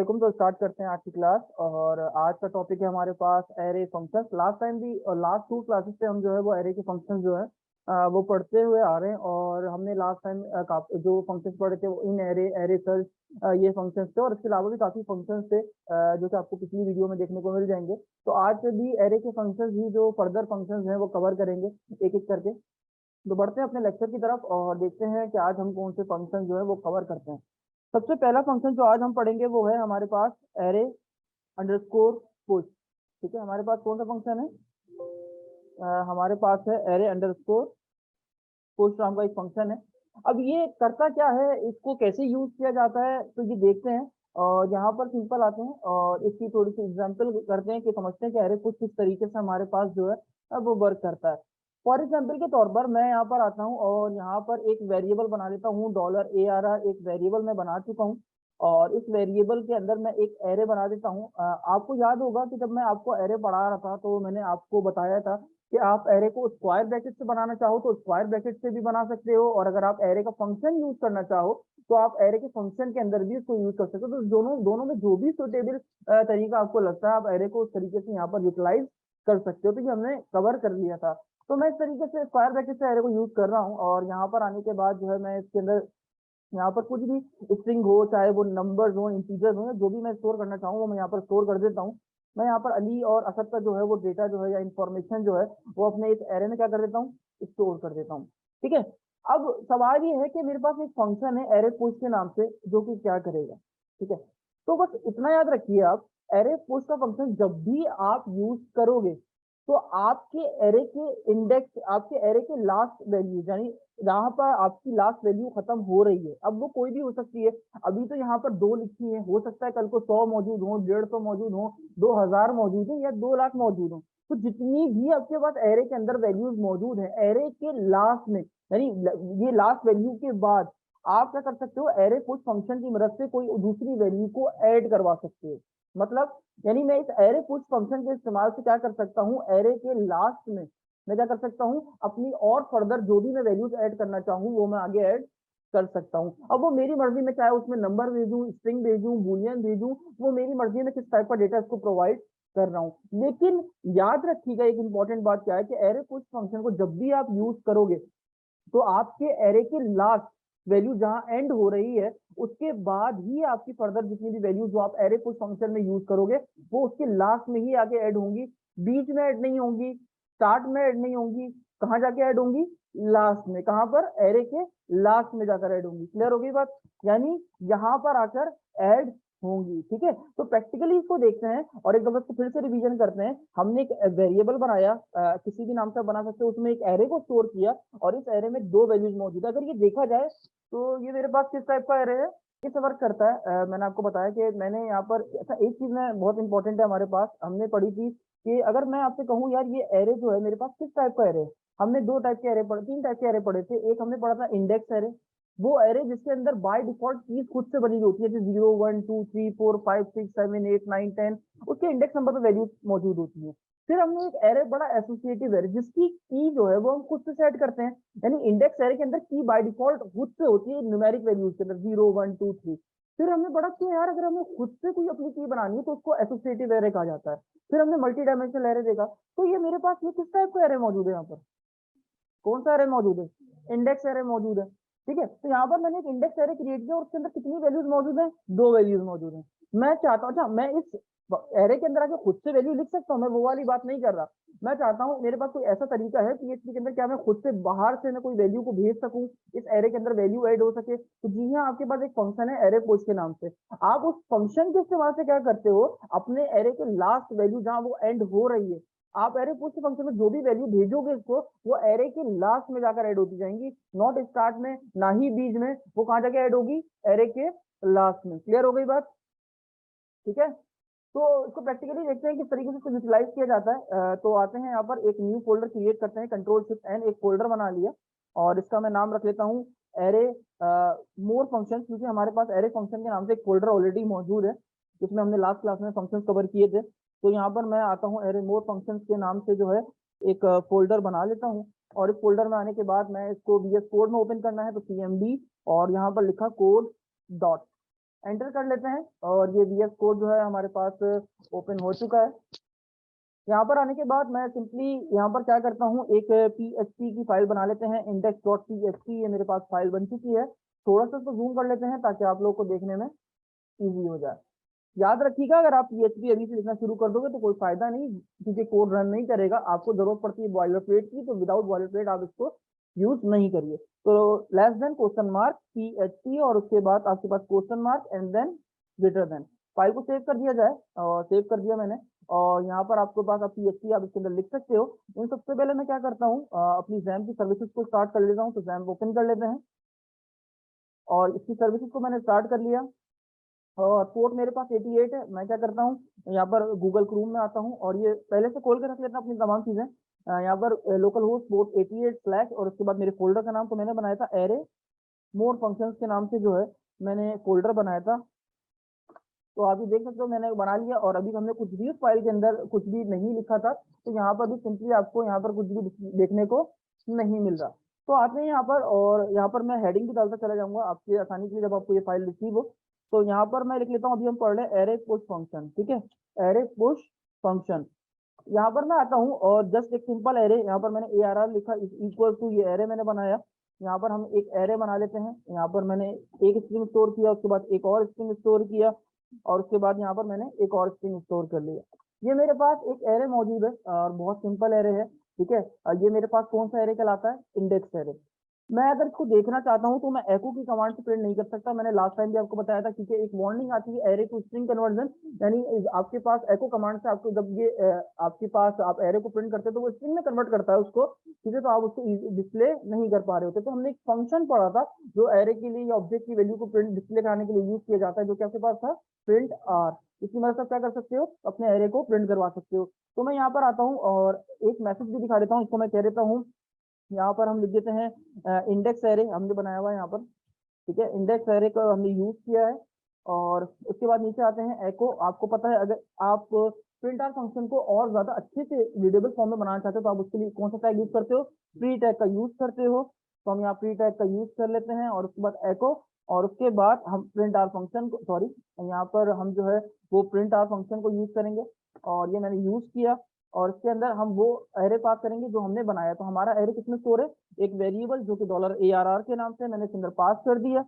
वालेकुम। तो स्टार्ट करते हैं आज की क्लास। और आज का टॉपिक है हमारे पास एरे फंक्शंस। लास्ट टाइम भी और लास्ट 2 क्लासेस से हम जो है वो एरे के फंक्शंस जो है वो पढ़ते हुए आ रहे हैं। और हमने लास्ट टाइम जो फंक्शंस पढ़े थे वो इन एरे, एरे सर्च, ये फंक्शंस थे। और इसके अलावा भी काफी फंक्शंस थे जो कि आपको पिछली वीडियो में देखने को मिल जाएंगे। तो आज भी एरे के फंक्शंस ही जो फर्दर फंक्शंस हैं वो कवर करेंगे एक एक करके। तो बढ़ते हैं अपने लेक्चर की तरफ और देखते हैं कि आज हम कौन से फंक्शन जो है वो कवर करते हैं। सबसे पहला फंक्शन जो आज हम पढ़ेंगे वो है हमारे पास एरे अंडरस्कोर पुश। ठीक है, हमारे पास कौन सा फंक्शन है? हमारे पास है एरे अंडरस्कोर पुश नाम का एक फंक्शन है। अब ये करता क्या है, इसको कैसे यूज किया जाता है, तो ये देखते हैं। और यहाँ पर सिंपल आते हैं और इसकी थोड़ी सी एग्जांपल करते हैं कि समझते हैं कि एरे पुश किस तरीके से हमारे पास जो है अब वो वर्क करता है। फॉर एग्जाम्पल के तौर पर मैं यहाँ पर आता हूँ और यहाँ पर एक वेरिएबल बना लेता हूँ। $ARR एक वेरिएबल मैं बना चुका हूँ और इस वेरिएबल के अंदर मैं एक एरे बना देता हूँ। आपको याद होगा कि जब मैं आपको एरे पढ़ा रहा था तो मैंने आपको बताया था कि आप एरे को स्क्वायर ब्रैकेट से बनाना चाहो तो स्क्वायर ब्रैकेट से भी बना सकते हो, और अगर आप एरे का फंक्शन यूज करना चाहो तो आप एरे के फंक्शन के अंदर भी इसको यूज कर सकते हो। तो दोनों दोनों में जो भी सुटेबल तरीका आपको लगता है आप एरे को उस तरीके से यहाँ पर यूटिलाइज कर सकते हो। तो ये हमने कवर कर लिया था। तो मैं इस तरीके से स्क्वायर ब्रैकेट से एरे को यूज कर रहा हूँ और यहाँ पर आने के बाद जो है मैं इसके अंदर यहाँ पर कुछ भी स्ट्रिंग हो, चाहे वो नंबर्स हो, इंटीजर्स हो, जो भी मैं स्टोर करना चाहूँ वो मैं यहाँ पर स्टोर कर देता हूँ। मैं यहाँ पर अली और असद का जो है वो डेटा जो है या इंफॉर्मेशन जो है वो अपने इस एरे में क्या कर देता हूँ, स्टोर कर देता हूँ। ठीक है, अब सवाल ये है कि मेरे पास एक फंक्शन है एरे पुश के नाम से जो कि क्या करेगा। ठीक है, तो बस इतना याद रखिए आप, एरे पुश का फंक्शन जब भी आप यूज करोगे तो आपके एरे के इंडेक्स, आपके एरे के लास्ट वैल्यू, यानी जहां पर आपकी लास्ट वैल्यू खत्म हो रही है, अब वो कोई भी हो सकती है। अभी तो यहाँ पर 2 लिखी है, हो सकता है कल को 100 मौजूद हो, 150 मौजूद हो, 2000 मौजूद हो या 2 लाख मौजूद हो। तो जितनी भी आपके पास एरे के अंदर वैल्यूज मौजूद है, एरे के लास्ट में, यानी ये लास्ट वैल्यू के बाद आप क्या कर सकते हो, एरे पुश फंक्शन की मदद से कोई दूसरी वैल्यू को ऐड करवा सकते हो। मतलब यानी मैं इस एरे पुश फंक्शन के इस्तेमाल से क्या कर सकता हूँ, एरे के लास्ट में मैं क्या कर सकता हूँ, अपनी और फर्दर जो भी मैं वैल्यूज ऐड करना चाहूँ वो मैं आगे ऐड कर सकता हूँ। अब वो मेरी मर्जी में, चाहे उसमें नंबर भेजूं, स्ट्रिंग भेजूं, बूलियन भेजूं, वो मेरी मर्जी में किस टाइप का डेटा इसको प्रोवाइड कर रहा हूँ। लेकिन याद रखिएगा एक इंपॉर्टेंट बात क्या है कि एरे पुश फंक्शन को जब भी आप यूज करोगे तो आपके एरे के लास्ट वैल्यू जहां एंड हो रही है उसके बाद ही आपकी फर्दर जितनी भी वैल्यू जो आप एरे पुश फंक्शन में यूज करोगे वो उसके लास्ट में ही आके ऐड होंगी, बीच में ऐड नहीं होंगी, स्टार्ट में ऐड नहीं होंगी। कहाँ जाके ऐड होंगी? लास्ट में। कहां पर? एरे के लास्ट में जाकर ऐड होंगी। क्लियर होगी बात? यानी यहाँ पर आकर ऐड होंगी। ठीक है, तो प्रैक्टिकली इसको देखते हैं और एक दफा इसको फिर से रिवीजन करते हैं। हमने एक वेरिएबल बनाया, किसी भी नाम से बना सकते हो, उसमें एक एरे को स्टोर किया और इस एरे में 2 वैल्यूज मौजूद है। अगर ये देखा जाए तो ये मेरे पास किस टाइप का एरे है, किस वर्क करता है। मैंने आपको बताया कि मैंने यहाँ पर अच्छा एक चीज में बहुत इंपॉर्टेंट है, हमारे पास हमने पढ़ी थी कि अगर मैं आपसे कहूँ यार ये एरे जो है मेरे पास किस टाइप का एरे है, हमने 2 टाइप के एरे पढ़े, 3 टाइप के एरे पढ़े थे। एक हमने पढ़ा था इंडेक्स एरे, वो एरे जिसके अंदर बाय डिफॉल्ट कीज खुद से बनी हुई होती है, जैसे 0 1 2 3 4 5 6 7 8 9 10, उसके इंडेक्स नंबर पे वैल्यू मौजूद होती है। फिर हमने एक एरे बड़ा एसोसिएटिव एरे जिसकी की जो है वो हम खुद से सेट करते हैं, यानी इंडेक्स एरे के अंदर की बाय डिफॉल्ट खुद से होती है न्यूमेरिक वैल्यूज के अंदर 0 1 2 3। फिर हमने पढ़ा कि यार अगर हमें खुद से कोई अपनी की बनानी है तो उसको एसोसिएटिव एरे कहा जाता है। फिर हमने मल्टी डायमेंशनल एरे देखा। तो ये मेरे पास ये किस टाइप का एरे मौजूद है, यहाँ पर कौन सा एरे मौजूद है? इंडेक्स एरे मौजूद है। ठीक है, तो यहाँ पर मैंने एक इंडेक्स एरे क्रिएट किया और उसके अंदर कितनी वैल्यूज मौजूद है? 2 वैल्यूज मौजूद है। मैं चाहता हूँ, अच्छा मैं इस एरे के अंदर आके खुद से वैल्यू लिख सकता हूँ, मैं वो वाली बात नहीं कर रहा। मैं चाहता हूँ मेरे पास कोई ऐसा तरीका है पीएचपी के अंदर क्या मैं खुद से बाहर से मैं कोई वैल्यू को भेज सकूं, इस एरे के अंदर वैल्यू ऐड हो सके। तो जी हाँ, आपके पास एक फंक्शन है एरे पुश के नाम से। आप उस फंक्शन के इस्तेमाल से क्या करते हो, अपने एरे के लास्ट वैल्यू जहां वो एंड हो रही है, आप एरे पुश फंक्शन में जो भी वैल्यू भेजोगे इसको, वो एरे के लास्ट में जाकर ऐड होती जाएंगी, नॉट स्टार्ट में, ना ही बीच में। वो कहां जाके ऐड होगी? एरे के लास्ट में। क्लियर हो गई बात? ठीक है, तो इसको प्रैक्टिकली देखते हैं किस तरीके से इसको यूटिलाइज किया जाता है। तो आते हैं यहाँ पर एक न्यू फोल्डर क्रिएट करते हैं, कंट्रोल शिफ्ट एन, एक फोल्डर बना लिया और इसका मैं नाम रख लेता हूँ एरे मोर फंक्शन, क्योंकि हमारे पास एरे फंक्शन के नाम से एक फोल्डर ऑलरेडी मौजूद है जिसमें हमने लास्ट क्लास में फंक्शन कवर किए थे। तो यहाँ पर मैं आता हूँ एरे मोर फंक्शन के नाम से जो है एक फोल्डर बना लेता हूँ। और इस फोल्डर में आने के बाद मैं इसको VS कोड में ओपन करना है, तो CMD और यहाँ पर लिखा कोड डॉट, एंटर कर लेते हैं और ये VS कोड जो है हमारे पास ओपन हो चुका है। यहाँ पर आने के बाद मैं सिंपली यहाँ पर क्या करता हूँ, एक PHP की फाइल बना लेते हैं, index.php। ये मेरे पास फाइल बन चुकी है। थोड़ा सा इसको जूम कर लेते हैं ताकि आप लोग को देखने में इजी हो जाए। याद रखिएगा, अगर आप PHP अभी से लिखना शुरू कर दोगे तो कोई फायदा नहीं, क्योंकि कोड रन नहीं करेगा। आपको जरूरत पड़ती है बॉयलर प्लेट की, तो विदाउट बॉयलर प्लेट आप इसको यूज नहीं करिए। तो less than question mark PHP और उसके बाद आपके पास question mark and then greater than. File को सेव कर दिया जाए, और सेव कर दिया मैंने। और यहाँ पर आपके पास आप PHP आप इसके अंदर लिख सकते हो। इन सबसे पहले मैं क्या करता हूँ, अपनी जैम की सर्विसेज को स्टार्ट कर लेता हूँ। तो जैम ओपन कर लेते हैं और इसकी सर्विसेज को मैंने स्टार्ट कर लिया। और पोर्ट मेरे पास 88 है। मैं क्या करता हूँ, यहाँ पर गूगल क्रोम में आता हूँ और ये पहले से खोल के रख लेता हूँ अपनी तमाम चीजें। यहाँ पर लोकल होस्ट पोर्ट 88 स्लैश और उसके बाद मेरे फोल्डर का नाम तो मैंने बनाया था एरे मोर फंक्शंस के नाम से, जो है मैंने फोल्डर बनाया था। तो आप ये देख सकते हो मैंने बना लिया। और अभी हमने कुछ भी उस फाइल के अंदर कुछ भी नहीं लिखा था, तो यहाँ पर भी सिंपली आपको यहाँ पर कुछ भी देखने को नहीं मिल रहा। तो आते हैं यहाँ पर, और यहाँ पर मैं हेडिंग भी डालता चला जाऊंगा आपकी आसानी के लिए, जब आपको ये फाइल रिसीव हो। तो यहाँ पर मैं लिख लेता हूँ, अभी हम पढ़ रहे हैं एरे पुश फंक्शन, ठीक है, एरे पुश फंक्शन। यहाँ पर मैं आता हूँ और जस्ट एक सिंपल एरे, यहाँ पर मैंने ARR लिखा इक्वल टू, ये एरे मैंने बनाया। यहाँ पर हम एक एरे बना लेते हैं। यहाँ पर मैंने एक स्ट्रिंग स्टोर किया, उसके बाद एक और स्ट्रिंग स्टोर किया, और उसके बाद यहाँ पर मैंने एक और स्ट्रिंग स्टोर कर लिया। ये मेरे पास एक एरे मौजूद है और बहुत सिंपल एरे है, ठीक है। ये मेरे पास कौन सा एरे कहलाता है, इंडेक्स एरे। मैं अगर इसको देखना चाहता हूं तो मैं एको की कमांड से प्रिंट नहीं कर सकता। मैंने लास्ट टाइम भी आपको बताया था, क्योंकि एक वार्निंग आती है एरे टू स्ट्रिंग कन्वर्जन, यानी आपके पास एको कमांड से आपको जब ये आपके पास आप एरे को प्रिंट करते हो तो वो स्ट्रिंग में कन्वर्ट करता है उसको, ठीक है। तो आप उसको डिस्प्ले नहीं कर पा रहे होते। तो हमने एक फंक्शन पढ़ा था जो एरे के लिए या ऑब्जेक्ट की वैल्यू को प्रिंट डिस्प्ले कराने के लिए यूज किया जाता है, जो कि आपके पास था प्रिंट आर। इसकी मदद से क्या कर सकते हो, अपने एरे को प्रिंट करवा सकते हो। तो मैं यहाँ पर आता हूँ और एक मैसेज भी दिखा देता हूँ। इसको मैं कह देता हूँ, यहाँ पर हम लिख देते हैं इंडेक्स एरे हमने बनाया हुआ है यहाँ पर, ठीक है। इंडेक्स एरे का हमने यूज किया है। और उसके बाद नीचे आते हैं एको। आपको पता है, अगर आप प्रिंट आर फंक्शन को और ज्यादा अच्छे से रीडेबल फॉर्म में बनाना चाहते हो तो आप उसके लिए कौन सा टैग यूज करते हो, प्री टैग का यूज करते हो। तो हम यहाँ प्री टैग का यूज कर लेते हैं और उसके बाद एको, और उसके बाद हम प्रिंट आर फंक्शन को, सॉरी, यहाँ पर हम जो है वो प्रिंट आर फंक्शन को यूज करेंगे। और ये मैंने यूज किया, और इसके अंदर हम वो एरे पास करेंगे जो हमने बनाया। तो हमारा एरे किसमें स्टोर है, एक वेरिएबल जो कि $ARR के नाम से मैंने इसके अंदर पास कर दिया।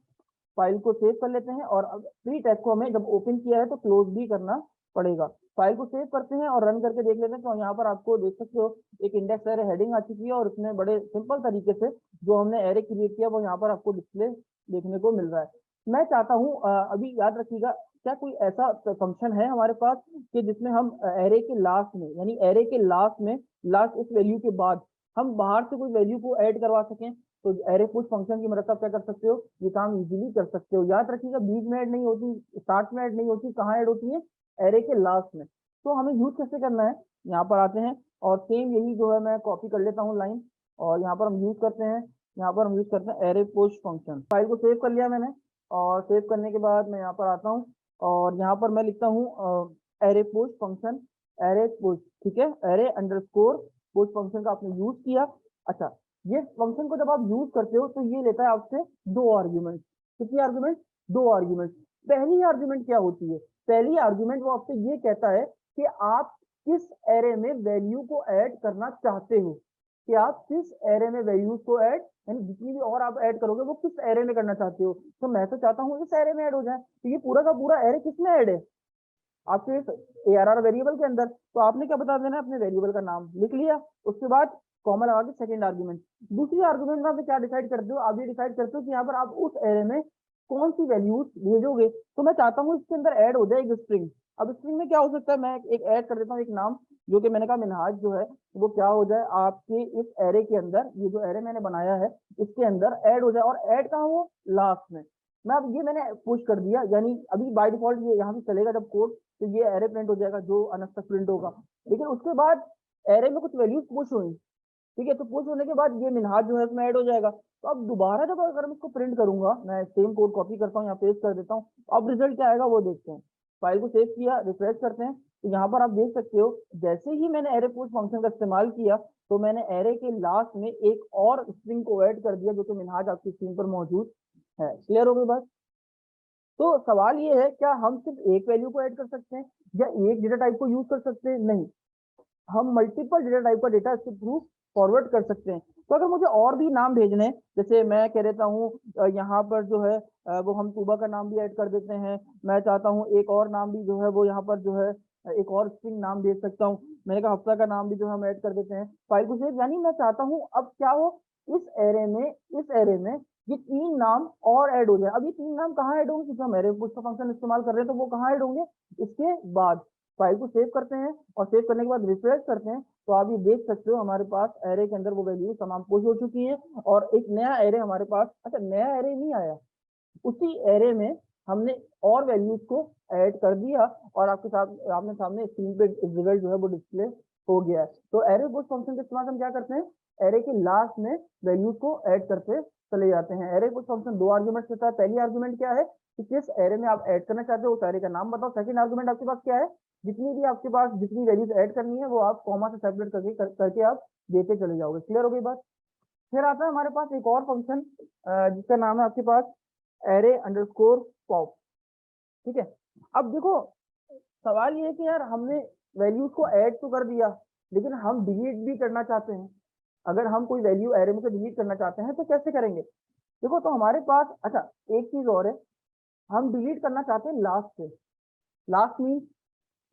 फाइल को सेव कर लेते हैं, और अब प्री टैग को हमें जब ओपन किया है तो क्लोज भी करना पड़ेगा। फाइल को सेव करते हैं और रन करके देख लेते हैं। तो यहाँ पर आपको देख सकते हो एक इंडेक्स एरे हेडिंग आ चुकी है, और उसमें बड़े सिंपल तरीके से जो हमने एरे क्रिएट किया वो यहाँ पर आपको डिस्प्ले देखने को मिल रहा है। मैं चाहता हूँ अभी याद रखिएगा, क्या कोई ऐसा फंक्शन है हमारे पास कि जिसमें हम एरे के लास्ट में, यानी एरे के लास्ट में, लास्ट इस वैल्यू के बाद हम बाहर से कोई वैल्यू को ऐड करवा सकें। तो एरे पुश फंक्शन की मदद से आप क्या कर सकते हो, ये काम इजीली कर सकते हो। याद रखिएगा, बीच में ऐड नहीं होती, स्टार्ट में ऐड नहीं होती, कहाँ ऐड होती है, एरे के लास्ट में। तो हमें यूज कैसे करना है, यहाँ पर आते हैं और सेम यही जो है मैं कॉपी कर लेता हूँ लाइन, और यहाँ पर हम यूज करते हैं, यहाँ पर हम यूज करते हैं एरे पुश फंक्शन। फाइल को सेव कर लिया मैंने, और सेव करने के बाद मैं यहाँ पर आता हूँ और यहाँ पर मैं लिखता हूँ array push function, array push, ठीक है, एरे अंडरस्कोर पुश फंक्शन का आपने यूज किया। अच्छा, ये फंक्शन को जब आप यूज करते हो तो ये लेता है आपसे दो आर्ग्यूमेंट। कितनी आर्ग्यूमेंट, दो आर्ग्यूमेंट। पहली आर्ग्यूमेंट क्या होती है, पहली आर्ग्यूमेंट वो आपसे ये कहता है कि आप किस एरे में वैल्यू को ऐड करना चाहते हो, कि आप किस एरे में वैल्यूज को ऐड, यानी जितनी भी और आप ऐड करोगे वो किस एरे में करना चाहते हो। तो मैं तो चाहता हूँ इस एरे में ऐड हो जाए। तो ये पूरा का पूरा एरे किस में ऐड है, आपके इस ARR वेरिएबल के अंदर। तो आपने क्या बता देना है, अपने वेरिएबल का नाम लिख लिया, उसके बाद कॉमा लगा के सेकंड आर्गुमेंट। दूसरी आर्गुमेंट में आप क्या डिसाइड करते हो, आप ये डिसाइड करते हो कि यहाँ पर आप उस एरे में कौन सी वैल्यूज भेजोगे। तो मैं चाहता हूँ इसके अंदर ऐड हो जाए एक स्ट्रिंग। अब स्ट्रिंग में क्या हो सकता है, मैं एक ऐड कर देता हूँ एक नाम, जो कि मैंने कहा मिनहाज जो है वो क्या हो जाए आपके इस एरे के अंदर, ये जो एरे मैंने बनाया है इसके अंदर ऐड हो जाए। और ऐड कहाँ हो, लास्ट में। मैं अब ये मैंने पुश कर दिया, यानी अभी बाय डिफॉल्ट ये यहाँ से चलेगा जब कोड, तो ये एरे प्रिंट हो जाएगा जो अनस्टक प्रिंट होगा। लेकिन उसके बाद एरे में कुछ वैल्यूज पुश हुई, ठीक है, तो पुश होने के बाद ये मिनहाज जो है उसमें ऐड हो जाएगा। तो अब दोबारा जब अगर मैं इसको प्रिंट करूंगा, मैं सेम कोड कॉपी करता हूँ, यहाँ पेस्ट कर देता हूँ, अब रिजल्ट क्या आएगा वो देखते हैं। फाइल को सेव किया, रिफ्रेश करते हैं, तो यहाँ पर आप देख सकते हो जैसे ही मैंने एरे पुश फंक्शन का इस्तेमाल किया तो मैंने एरे के लास्ट में एक और स्ट्रिंग को ऐड कर दिया जो कि मिनहाज आपकी स्क्रीन पर मौजूद है। क्लियर हो गई बात। तो सवाल ये है, क्या हम सिर्फ एक वैल्यू को ऐड कर सकते हैं या एक डेटा टाइप को यूज कर सकते हैं? नहीं, हम मल्टीपल डेटा टाइप का डेटा इसके थ्रू फॉरवर्ड कर सकते हैं। तो अगर मुझे और भी नाम भेजने हैं, जैसे मैं कह देता हूँ यहाँ पर जो है वो हम तूबा का नाम भी ऐड कर देते हैं। मैं चाहता हूँ एक और नाम भी जो है वो यहाँ पर जो है एक और स्ट्रिंग नाम भेज सकता हूँ। मैंने कहा हफ्ता का नाम भी जो हम ऐड कर देते हैं फाइल को सेव। यानी मैं चाहता हूँ अब क्या हो, इस एरे में ये 3 नाम और ऐड हो जाए। अब ये 3 नाम कहाँ ऐड होंगे, क्योंकि हम एरे पुश का फंक्शन इस्तेमाल कर रहे हैं, तो वो कहाँ ऐड होंगे, इसके बाद। फाइल को सेव करते हैं और सेव करने के बाद रिफ्रेश करते हैं, तो आप ये देख सकते हो हमारे पास एरे के अंदर वो वैल्यू तमाम पुश हो चुकी है और एक नया एरे हमारे पास। अच्छा, नया एरे नहीं आया, उसी एरे में हमने और वैल्यूज को ऐड कर दिया और आपके साथ आपने सामने स्क्रीन पे रिजल्ट जो है वो डिस्प्ले हो गया है। तो एरे पुश फंक्शन के इस्तेमाल हम क्या करते हैं, एरे के लास्ट में वैल्यूज को ऐड करते चले जाते हैं। एरे पुश फंक्शन 2 आर्गुमेंट देता है। पहली आर्गुमेंट क्या है कि किस एरे में आप ऐड करना चाहते हो उस एरे का नाम बताओ। सेकंड आर्गुमेंट आपके पास क्या है, जितनी भी आपके पास जितनी वैल्यूज ऐड करनी है वो आप कॉमा से सेपरेट करके आप देते चले जाओगे। क्लियर हो गई बात। फिर आता है हमारे पास एक और फंक्शन जिसका नाम है आपके पास एरे अंडरस्कोर पॉप। ठीक है, अब देखो सवाल ये है कि यार हमने वैल्यूज को ऐड तो कर दिया, लेकिन हम डिलीट भी करना चाहते हैं। अगर हम कोई वैल्यू एरे में से डिलीट करना चाहते हैं तो कैसे करेंगे? देखो, तो हमारे पास अच्छा एक चीज और है, हम डिलीट करना चाहते हैं लास्ट से। लास्ट मीन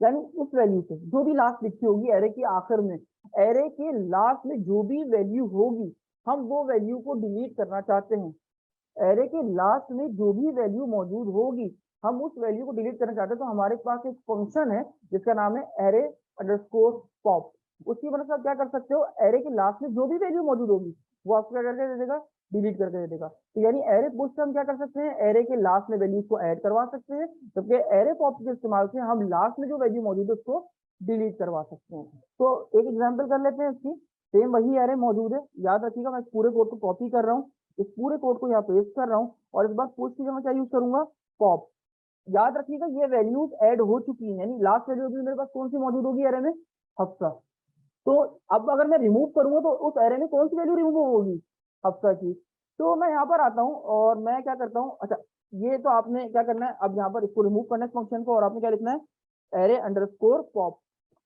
यानी इस वैल्यू से जो भी लास्ट लिखी होगी एरे के आखिर में, एरे के लास्ट में जो भी वैल्यू होगी हम वो वैल्यू को डिलीट करना चाहते हैं। एरे के लास्ट में जो भी वैल्यू मौजूद होगी हम उस वैल्यू को डिलीट करना चाहते हैं। तो हमारे पास एक फंक्शन है जिसका नाम है एरे अंडरस्कोर पॉप। उसकी मदद से आप क्या कर सकते हो, एरे के लास्ट में जो भी वैल्यू मौजूद होगी वो आपको क्या करके दे देगा, डिलीट करके दे देगा। तो यानी एरे पुश से हम क्या कर सकते हैं, एरे के लास्ट में वैल्यूज को ऐड करवा सकते हैं, जबकि एरे पॉप के इस्तेमाल से हम लास्ट में जो वैल्यू मौजूद है उसको डिलीट करवा सकते हैं। तो एक एग्जाम्पल कर लेते हैं इसकी। सेम वही एरे मौजूद है, याद रखिएगा मैं इस पूरे कोड को कॉपी कर रहा हूँ, इस पूरे कोड को यहाँ पेस्ट कर रहा हूँ और इस बार पुश की जगह क्या यूज करूंगा, पॉप। याद रखिएगा ये वैल्यूज ऐड हो चुकी हैं, यानी लास्ट वैल्यू भी मेरे पास कौन सी मौजूद होगी एरे में, हफ्ता। तो अब अगर मैं रिमूव करूंगा तो उस एरे में कौन सी वैल्यू रिमूव होगी, हफ्ता की। तो मैं यहाँ पर आता हूँ और मैं क्या करता हूँ, अच्छा ये तो आपने क्या करना है, अब यहाँ पर इसको रिमूव करना है फंक्शन को और आपने क्या लिखना है, एरे अंडरस्कोर पॉप।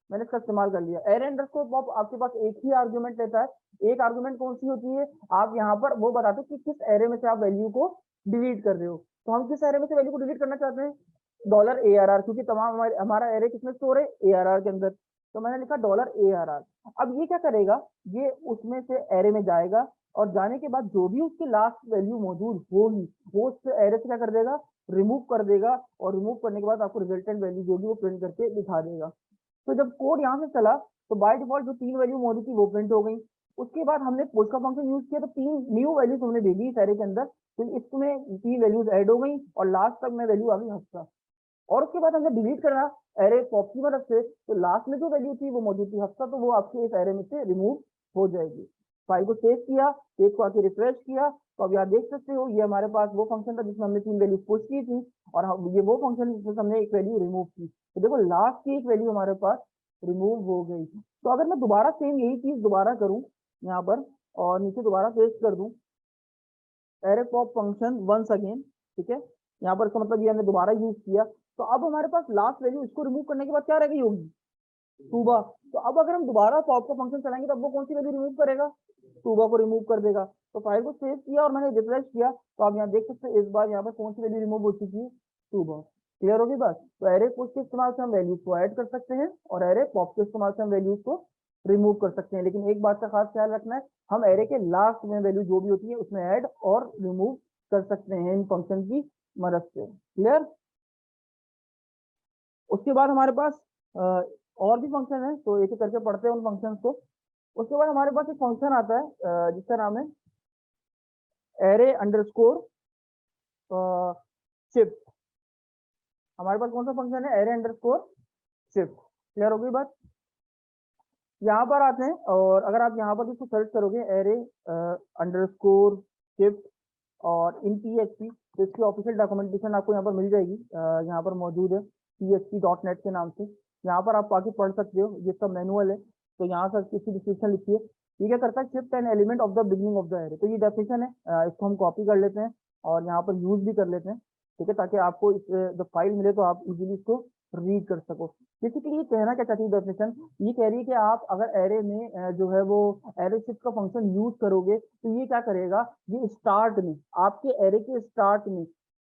मैंने इसका इस्तेमाल कर लिया। एरे अंडरस्कोर पॉप आपके पास एक ही आर्गुमेंट लेता है। एक आर्गुमेंट कौन सी होती है, आप यहाँ पर वो बताते हो कि किस एरे में से आप वैल्यू को डिलीट कर रहे हो। तो हम किस एरे में से वैल्यू को डिलीट करना चाहते हैं, $ARR, क्योंकि तमाम हमारा एरे किसमें स्टोर है, ARR के अंदर। तो मैंने लिखा $ARR। अब ये क्या करेगा, ये उसमें से एरे में जाएगा और जाने के बाद जो भी उसकी लास्ट वैल्यू मौजूद होगी वो उस एरे से क्या कर देगा, रिमूव कर देगा और रिमूव करने के बाद आपको रिजल्टेंट वैल्यू जो भी वो प्रिंट करके दिखा देगा। तो जब कोड यहाँ से चला तो बाय डिफॉल्ट जो 3 वैल्यू मौजूद थी वो प्रिंट हो गई। उसके बाद हमने पुश का फंक्शन यूज किया तो 3 न्यू वैल्यूज हमने दे दी इस एरे के अंदर। तो इसमें 3 वैल्यूज ऐड हो गई और लास्ट तक में वैल्यू आ गई हफ्ता। और उसके बाद हमने डिलीट करना एरे पॉप की मदद से, तो लास्ट में जो वैल्यू थी वो मौजूद थी हफ्ता, तो वो आपके इस एरे में से रिमूव हो जाएगी। फाइल को सेव किया, पेज को आके रिफ्रेश किया, तो अब यहाँ देख सकते हो ये हमारे पास वो फंक्शन था जिसमें हमने 3 वैल्यू पुश की थी और ये वो फंक्शन जिसमें हमने एक वैल्यू रिमूव की। तो देखो लास्ट की एक वैल्यू हमारे पास रिमूव हो गई। तो अगर मैं दोबारा सेम यही चीज दोबारा करूं यहाँ पर और नीचे दोबारा पेस्ट कर दूं array pop function once again, ठीक है, यहाँ पर इसका मतलब ये हमने दोबारा यूज किया। तो अब हमारे पास लास्ट वैल्यू इसको रिमूव करने के बाद क्या रह गई होगी, सुबह। तो अब अगर हम दोबारा पॉप का फंक्शन चलाएंगे तो अब वो कौन सी वैल्यू रिमूव करेगा, सुबह को रिमूव कर देगा। तो फाइल को सेव किया और मैंने रिफ्रेश किया तो आप यहाँ देख सकते हैं इस बार यहाँ पर कौन सी वैल्यू रिमूव हो चुकी है, सुबह। क्लियर होगी बात। तो एरे पुश के इस्तेमाल से हम वैल्यूज को ऐड कर सकते हैं और एरे पॉप के इस्तेमाल से हम वैल्यूज को रिमूव कर सकते हैं। लेकिन एक बात का खास ख्याल रखना है, हम एरे के लास्ट में वैल्यू जो भी होती है उसमें ऐड और रिमूव कर सकते हैं इन फंक्शन की मदद से। क्लियर। उसके बाद हमारे पास और भी फंक्शन है, तो एक एक करके पढ़ते हैं उन फंक्शन को। उसके बाद हमारे पास एक फंक्शन आता है जिसका नाम है एरे अंडरस्कोर शिफ्ट। हमारे पास कौन सा फंक्शन है, एरे अंडरस्कोर शिफ्ट। क्लियर हो गई बात। यहाँ पर आते हैं और अगर आप यहाँ पर इसको सर्च करोगे एरे अंडरस्कोर शिफ्ट और इन PHP, तो इसकी ऑफिशियल डॉक्यूमेंटेशन आपको यहाँ पर मिल जाएगी, यहाँ पर मौजूद है php.net के नाम से। यहाँ पर आप आके पढ़ सकते हो, ये सब मैनुअल है। तो यहाँ से इसकी डिस्क्रिप्शन लिखी है। ये क्या करता है, shift an element of the beginning of the array. तो ये डेफिनेशन है, इसको हम कॉपी कर लेते हैं और यहाँ पर यूज भी कर लेते हैं। ठीक है, ताकि आपको जब फाइल मिले तो आप इजीली इसको रीड कर सको। बेसिकली ये कहना क्या चाहती है डेफिनेशन, ये कह रही है कि आप अगर एरे में जो है वो एरे शिफ्ट का फंक्शन यूज करोगे तो ये क्या करेगा, ये स्टार्ट में, आपके एरे के स्टार्ट में,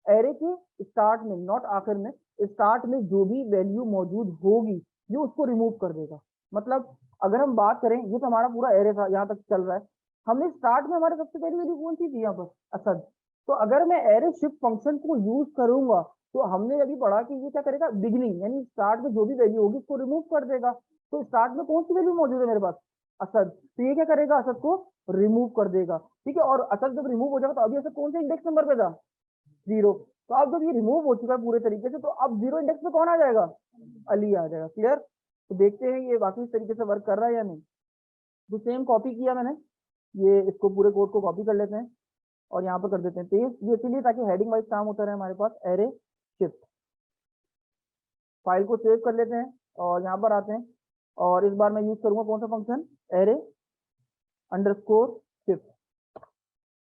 एरे के स्टार्ट में, नॉट आखिर में, स्टार्ट में जो भी वैल्यू मौजूद होगी ये उसको रिमूव कर देगा। मतलब अगर हम बात करें, ये तो हमारा पूरा एरे था, यहाँ तक चल रहा है, हमने स्टार्ट में हमारे सबसे पहली वैल्यू कौन सी थी यहाँ पर, असद। तो अगर मैं एरे शिफ्ट फंक्शन को यूज करूंगा तो हमने अभी पढ़ा कि ये क्या करेगा, बिगिनिंग यानी स्टार्ट में जो भी वैल्यू होगी उसको रिमूव कर देगा। तो स्टार्ट में कौन सी वैल्यू मौजूद है मेरे पास, असद, तो ये क्या करेगा, असद को रिमूव कर देगा। ठीक है, और असद जब रिमूव हो जाएगा तो अभी असद कौन से इंडेक्स नंबर पे था, 0। तो अब जब ये रिमूव हो चुका है पूरे तरीके से तो अब 0 इंडेक्स पे कौन आ जाएगा, अली आ जाएगा। क्लियर, तो देखते हैं ये वाकई इस तरीके से वर्क कर रहा है या नहीं। तो सेम कॉपी किया मैंने, ये इसको पूरे कोड को कॉपी कर लेते हैं और यहाँ पर कर देते हैं पेस्ट, ये इसीलिए ताकि हेडिंग वाइज काम होता रहे हमारे पास। एरे शिफ्ट, फाइल को सेव कर लेते हैं और यहाँ पर आते हैं और इस बार मैं यूज करूंगा कौन सा फंक्शन, एरे अंडरस्कोर शिफ्ट।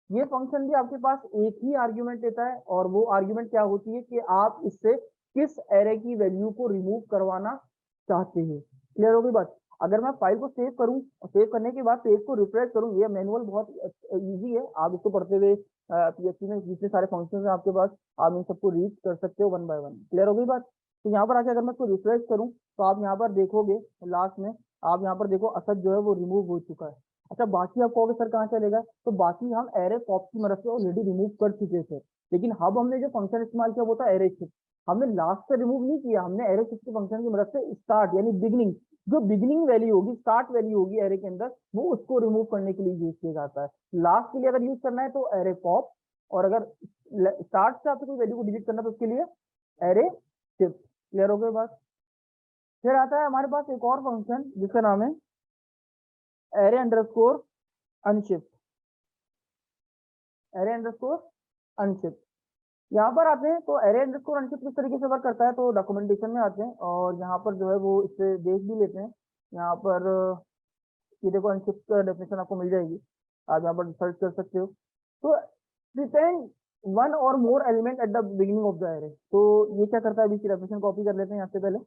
ये फंक्शन भी आपके पास एक ही आर्ग्यूमेंट लेता है और वो आर्ग्यूमेंट क्या होती है कि आप इससे किस एरे की वैल्यू को रिमूव करवाना चाहते हैं। क्लियर हो गई बात। अगर मैं फाइल को सेव करूं और सेव करने के बाद पेज को रिफ्रेश करूं, ये मैनुअल बहुत इजी है, आप इसको पढ़ते हुए पीएचपी में जितने सारे फंक्शंस हैं आपके पास, आप इन सबको रीड कर सकते हो वन बाय वन। क्लियर हो गई बात। तो यहाँ पर आके अगर मैं इसको रिफ्रेश करूं तो आप यहाँ पर देखोगे लास्ट में, आप यहाँ पर देखो असद जो है वो रिमूव हो चुका है। अच्छा, बाकी आप कहोगे सर कहाँ चलेगा, तो बाकी हम एरे पॉप की मदद से ऑलरेडी रिमूव कर चुके थे, लेकिन अब हमने जो फंक्शन इस्तेमाल किया वो था एरे शिफ्ट। हमने लास्ट से रिमूव नहीं किया, हमने एरे शिफ्ट के फंक्शन की मदद से स्टार्ट यानी बिगनिंग, जो बिगनिंग वैल्यू होगी, स्टार्ट वैल्यू होगी एरे के अंदर, वो उसको रिमूव करने के लिए यूज किया जाता है। लास्ट के लिए अगर यूज करना है तो एरे पॉप, और अगर स्टार्ट से आपको कोई वैल्यू को डिलीट करना है तो उसके लिए एरे शिफ्ट। क्लियर हो गई बात। फिर आता है हमारे पास एक और फंक्शन जिसका नाम है array underscore unshift. Array underscore unshift, यहाँ पर आते हैं तो एरे अंडरस्कोर अनशिफ्ट किस तरीके से वर्क करता है, तो डॉक्यूमेंटेशन में आते हैं और यहाँ पर जो है वो इसे देख भी लेते हैं। यहाँ पर ये देखो अनशिफ्ट का डेफिनेशन आपको मिल जाएगी, आप यहाँ पर सर्च कर सकते हो। तो प्रिटेंड वन और मोर element at the beginning of the array, तो ये क्या करता है, अभी इसकी डेफिनेशन कॉपी कर लेते हैं यहाँ से पहले।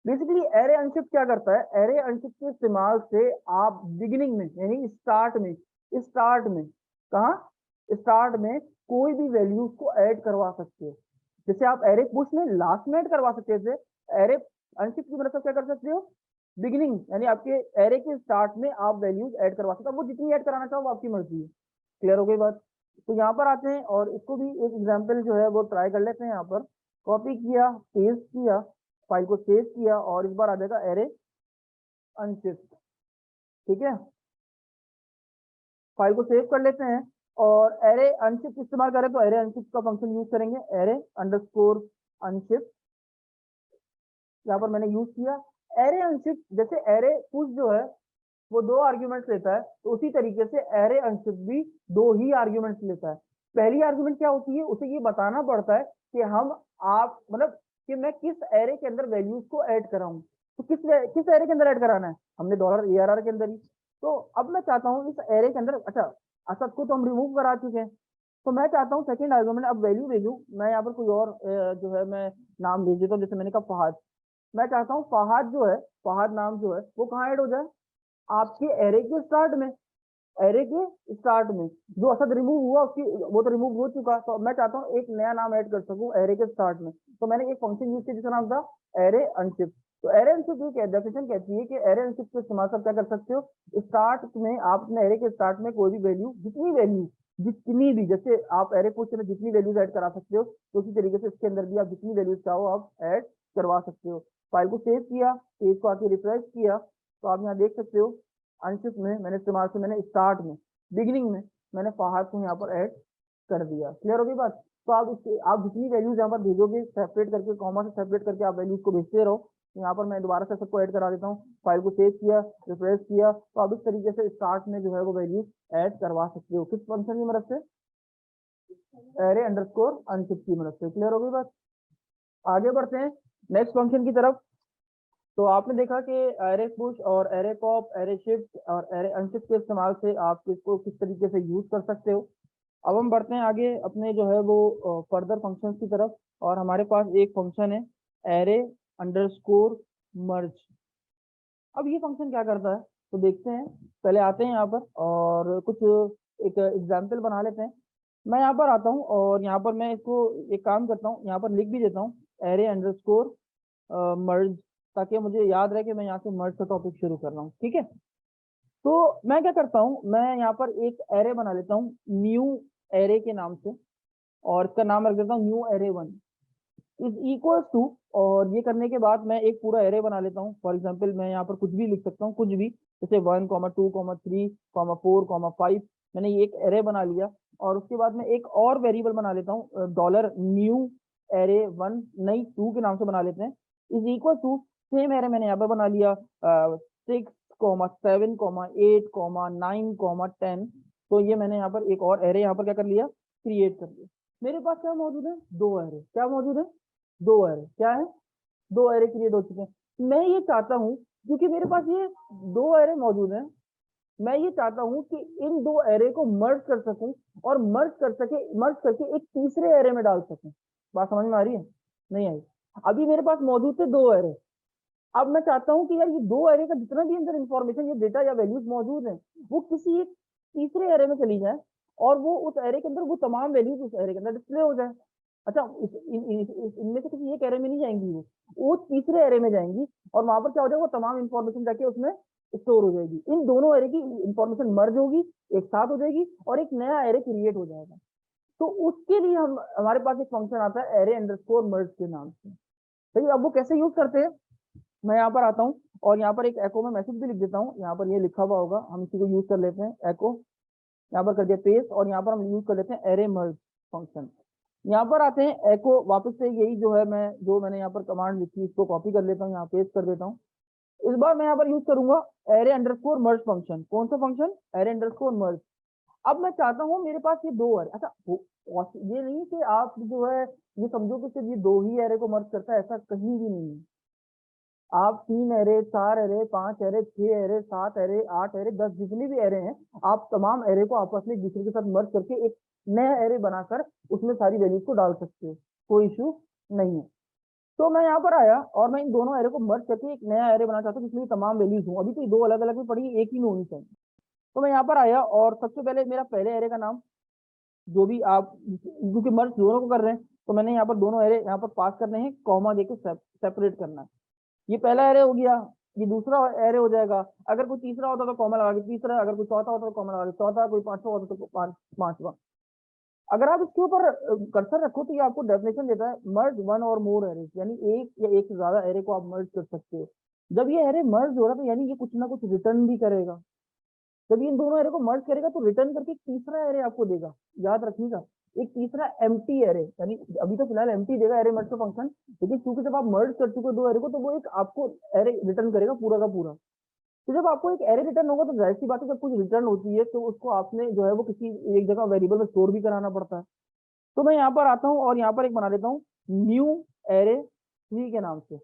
बेसिकली एरे अनशिफ्ट क्या करता है, एरे अनशिफ्ट के इस्तेमाल से आप बिगिनिंग में यानी स्टार्ट में कहा, स्टार्ट में कोई भी वैल्यूज को ऐड करवा सकते हो। जैसे आप एरे पुश में लास्ट में ऐड करवा सकते थे, एरे अनशिफ्ट की मदद से क्या कर सकते हो, बिगिनिंग यानी आपके एरे के स्टार्ट में आप वैल्यूज ऐड करवा सकते हो, वो जितनी ऐड कराना चाहो वो आपकी मर्जी है। क्लियर हो गई बात। तो यहाँ पर आते हैं और इसको भी एक एग्जाम्पल जो है वो ट्राई कर लेते हैं। यहाँ पर कॉपी किया, पेस्ट किया, फाइल को सेव किया और इस बार आ जाएगा एरे अनशिफ्ट। ठीक है, फाइल को सेव कर लेते हैं और एरे अनशिफ्ट इस्तेमाल करें तो एरे अनशिफ्ट का फंक्शन यूज करेंगे, एरे अंडरस्कोर अनशिफ्ट। यहाँ पर मैंने यूज किया एरे अनशिफ्ट। जैसे एरे पुश जो है वो 2 आर्ग्यूमेंट्स लेता है, तो उसी तरीके से एरे अनशिफ्ट भी 2 ही आर्ग्यूमेंट्स लेता है। पहली आर्ग्यूमेंट क्या होती है, उसे ये बताना पड़ता है कि हम आप मतलब कि मैं किस एरे के अंदर वैल्यूज को ऐड कराऊं। तो किस एरे के अंदर ऐड कराना है, हमने $ARR के अंदर ही। तो अब मैं चाहता हूँ इस एरे के अंदर, अच्छा असद को तो हम रिमूव करा चुके हैं, तो मैं चाहता हूँ सेकंड आर्ग्यूमेंट अब वैल्यू भेजूं। मैं यहाँ पर कोई और जो है मैं नाम भेज देता हूँ, जैसे मैंने कहा फहद। मैं चाहता हूँ फहद जो है, फहद नाम जो है वो कहाँ ऐड हो जाए, आपके एरे के स्टार्ट में। एरे के स्टार्ट में जो असद रिमूव हुआ उसकी वो तो रिमूव हो चुका, तो मैं चाहता हूँ एक नया नाम ऐड कर सकूं एरे के स्टार्ट में। तो मैंने एक फंक्शन यूज किया जिसका नाम था एरे अनशिफ्ट। तो एरे अनशिफ्ट ये डेफिनेशन कहती है कि एरे अनशिफ्ट के इस्तेमाल से क्या कर सकते हो, स्टार्ट में आप अपने एरे के स्टार्ट में कोई भी वैल्यू, जितनी भी जैसे आप एरे पुश में जितनी वैल्यूज ऐड करा सकते हो, तो उसी तरीके से इसके अंदर भी आप जितनी वैल्यूज चाहो आप ऐड करवा सकते हो। फाइल को सेव किया, पेज को आके रिफ्रेश किया, तो आप यहाँ देख सकते हो अनशिफ्ट में मैंने इस्तेमाल से मैंने स्टार्ट में बिगिनिंग में मैंने फहद को यहाँ पर ऐड कर दिया। क्लियर हो गई बात। तो आप जितनी वैल्यूज यहाँ पर भेजोगे सेपरेट करके, कॉमा से सेपरेट करके आप वैल्यूज को भेजते रहो। तो यहाँ पर मैं दोबारा से सबको ऐड करा देता हूँ, फाइल को सेव किया, रिफ्रेश किया, तो आप इस तरीके से स्टार्ट में जो है वो वैल्यूज ऐड करवा सकते हो। किस फंक्शन की मदद से, एरे अंडरस्कोर अनशिफ्ट की मदद से। क्लियर हो गई बात। आगे बढ़ते हैं नेक्स्ट फंक्शन की तरफ। तो आपने देखा कि एरे पुश और एरे पॉप, एरे शिफ्ट और एरे अनशिफ्ट के इस्तेमाल से आप इसको किस तरीके से यूज कर सकते हो। अब हम बढ़ते हैं आगे अपने जो है वो फर्दर फंक्शंस की तरफ, और हमारे पास एक फंक्शन है एरे अंडरस्कोर मर्ज। अब ये फंक्शन क्या करता है तो देखते हैं। पहले आते हैं यहाँ पर और कुछ एक एग्जाम्पल बना लेते हैं। मैं यहाँ पर आता हूँ और यहाँ पर मैं इसको एक काम करता हूँ, यहाँ पर लिख भी देता हूँ एरे अंडरस्कोर मर्ज, ताकि मुझे याद रहे कि मैं यहाँ से मर्ज का टॉपिक शुरू कर रहा हूँ। ठीक है, तो मैं क्या करता हूँ, मैं यहाँ पर एक एरे बना लेता हूँ न्यू एरे के नाम से, और इसका नाम रख देता हूँ new array 1 is equal to. और ये करने के बाद मैं एक पूरा एरे बना लेता हूँ। फॉर एग्जाम्पल मैं यहाँ पर कुछ भी लिख सकता हूँ, कुछ भी, जैसे 1, 2, 3, 4, 5 मैंने ये एक एरे बना लिया। और उसके बाद मैं एक और वेरिएबल बना लेता हूँ डॉलर न्यू एरे 1 नई 2 के नाम से बना लेते हैं, is equal to same array मैंने यहाँ पर बना लिया 6, 7, 8, 9, 10। तो ये मैंने यहाँ पर एक और एरे यहाँ पर क्या कर लिया, क्रिएट कर लिया। मेरे पास क्या मौजूद है, दो एरे। क्या मौजूद है, दो एरे। क्या है, दो एरे क्रिएट हो चुके हैं। मैं ये चाहता हूँ, क्योंकि मेरे पास ये दो एरे मौजूद हैं, मैं ये चाहता हूँ कि इन दो एरे को मर्ज कर सकूं, और मर्ज करके एक तीसरे एरे में डाल सकूं। बात समझ में आ रही है, नहीं आई? अभी मेरे पास मौजूद थे दो एरे। अब मैं चाहता हूँ कि यार ये दो एरे का जितना भी अंदर इंफॉर्मेशन, ये डेटा या वैल्यूज मौजूद है, वो किसी एक तीसरे एरे में चली जाए, और वो उस एरे के अंदर वो तमाम वैल्यूज उस एरे के अंदर डिस्प्ले हो जाए। अच्छा, इनमें से किसी एक एरे में नहीं जाएंगी, वो तीसरे एरे में जाएंगी, और वहां पर क्या हो जाएगा, वो तमाम इंफॉर्मेशन जाके उसमें स्टोर हो जाएगी। इन दोनों एरे की इंफॉर्मेशन मर्ज होगी, एक साथ हो जाएगी, और एक नया एरे क्रिएट हो जाएगा। तो उसके लिए हमारे पास एक फंक्शन आता है एरे अंडरस्कोर मर्ज के नाम से। सही, अब वो कैसे यूज करते हैं, मैं यहाँ पर आता हूँ और यहाँ पर एक एको में मैसेज भी लिख देता हूँ। यहाँ पर ये लिखा हुआ होगा, हम इसी को यूज कर लेते हैं, एको यहाँ पर कर दिया पेस्ट, और यहाँ पर हम यूज कर लेते हैं एरे मर्ज फंक्शन। यहाँ पर आते हैं एको, वापस से यही जो है मैंने यहाँ पर कमांड लिखी, इसको कॉपी कर लेता हूँ, यहाँ पेस्ट कर देता हूँ। इस बार मैं यहाँ पर यूज करूंगा एरे अंडरस्कोर मर्ज फंक्शन। कौन सा फंक्शन, एरे अंडरस्कोर मर्ज। अब मैं चाहता हूँ मेरे पास ये दो एरे, अच्छा ये नहीं कि आप जो है ये समझो कि सिर्फ ये दो ही एरे को मर्ज करता है, ऐसा कहीं भी नहीं है। आप 3 array, 4 array, 5 array, 6 array, 7 array, 8 array, 10 जितने भी एरे हैं, आप तमाम एरे को आपस में एक दूसरे के साथ मर्ज करके एक नया एरे बनाकर उसमें सारी वैल्यूज को डाल सकते हो, कोई इशू नहीं है। तो मैं यहाँ पर आया और मैं इन दोनों एरे को मर्ज करके एक नया एरे बनाना चाहता हूँ जिसमें तमाम वैल्यूज हूँ। अभी तो दो अलग अलग में पड़ी, एक ही में होनी चाहिए। तो मैं यहाँ पर आया और सबसे पहले मेरा पहले एरे का नाम, जो भी आप, क्योंकि मर्ज दोनों को कर रहे हैं, तो मैंने यहाँ पर दोनों एरे यहाँ पर पास करने हैं, कॉमा देके सेपरेट करना है। ये पहला एरे हो गया, ये दूसरा एरे हो जाएगा। अगर कोई तीसरा होता तो कॉमा लगा के तीसरा, अगर कोई चौथा होता तो कॉमा लगा के चौथा, कोई पांचवा होता तो पांचवा। अगर आप इसके ऊपर कर्सर रखो तो ये आपको डेफिनेशन देता है मर्ज वन और मोर एरे, यानी एक या एक से ज्यादा एरे को आप मर्ज कर सकते हो। जब ये एरे मर्ज हो रहा है तो यानी ये कुछ ना कुछ रिटर्न भी करेगा। जब ये इन दोनों एरे को मर्ज करेगा तो रिटर्न करके एक तीसरा एरे आपको देगा, याद रखिएगा, एक तीसरा एम्प्टी एरे। यानी अभी तो फिलहाल एम्प्टी देगा एरे मर्ज का फंक्शन, लेकिन क्योंकि जब आप मर्ज कर चुके हो दो एरे को, तो वो एक आपको एरे रिटर्न करेगा पूरा का पूरा। तो जब आपको एक एरे रिटर्न होगा तो जाहिर सी बात है, जब कुछ रिटर्न होती है तो उसको आपने जो है वो किसी एक जगह वेरिएबल में स्टोर भी कराना पड़ता है। तो मैं यहाँ पर आता हूँ और यहाँ पर एक बना लेता हूँ न्यू एरे 3 के नाम से।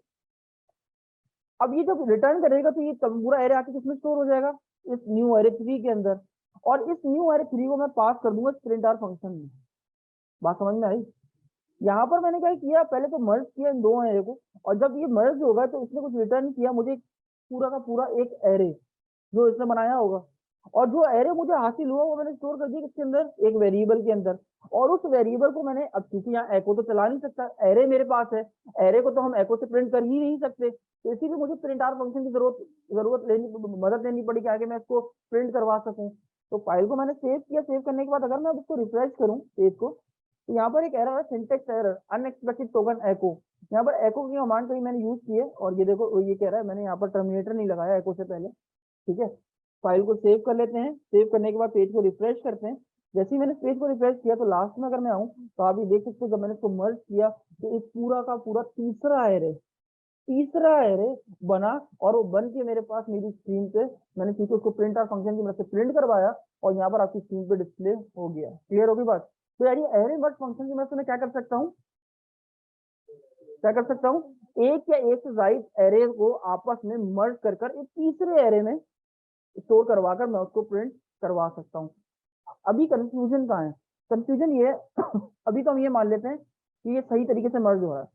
अब ये जब रिटर्न करेगा तो ये पूरा एरे आके किसमें स्टोर हो जाएगा, इस न्यू एरे 3 के अंदर। और इस न्यू एरे 3 को मैं पास कर दूंगा प्रिंट आर फंक्शन में। बात समझ में आई? यहाँ पर मैंने क्या किया, पहले तो मर्ज किया इन दो एरे को, और जब ये मर्ज होगा तो इसने कुछ रिटर्न किया मुझे, पूरा का पूरा एक एरे जो इसने बनाया होगा। और जो एरे मुझे हासिल हुआ वो मैंने स्टोर कर दिया किसके अंदर, एक वेरिएबल के अंदर। और उस वेरिएबल को मैंने, अब क्योंकि यहाँ एको तो चला नहीं सकता, एरे मेरे पास है, एरे को तो हम एको से प्रिंट कर ही नहीं सकते, तो इसीलिए मुझे प्रिंट आर फंक्शन की जरूरत लेनी, मदद लेनी पड़ी कि आगे मैं इसको प्रिंट करवा सकूं। तो फाइल को मैंने सेव किया, सेव करने के बाद अगर मैं अब इसको रिफ्रेश करूं पेज को, तो यहाँ पर एक एरर है, सिंटेक्स एरर, अनएक्सपेक्टेड टोकन एको। यहाँ पर एको की कमांड कहीं मैंने यूज की है, और ये देखो ये कह रहा है मैंने यहाँ पर टर्मिनेटर नहीं लगाया एको से पहले। ठीक है, फाइल को सेव कर लेते हैं, सेव करने के बाद पेज को रिफ्रेश करते हैं। जैसे ही मैंने पेज को रिफ्रेश किया तो लास्ट में अगर मैं आऊँ तो आप ये देख सकते हो, जब मैंने इसको मर्ज किया तो एक पूरा का पूरा तीसरा एरे बना, और वो बन के मेरे पास मेरी स्क्रीन पे, मैंने क्योंकि उसको प्रिंट आर फंक्शन की मदद से प्रिंट करवाया, और यहाँ पर आपकी स्क्रीन पे डिस्प्ले हो गया। क्लियर होगी बात? तो यार ये एरे मर्ज फंक्शन की मदद से मैं क्या कर सकता हूँ, एक या एक से ज्यादा एरे को आपस में मर्ज कर एक तीसरे एरे में स्टोर करवा कर मैं उसको प्रिंट करवा सकता हूँ। अभी कंफ्यूजन कहाँ है, कंफ्यूजन ये है अभी तो हम ये मान लेते हैं कि ये सही तरीके से मर्ज हो रहा है।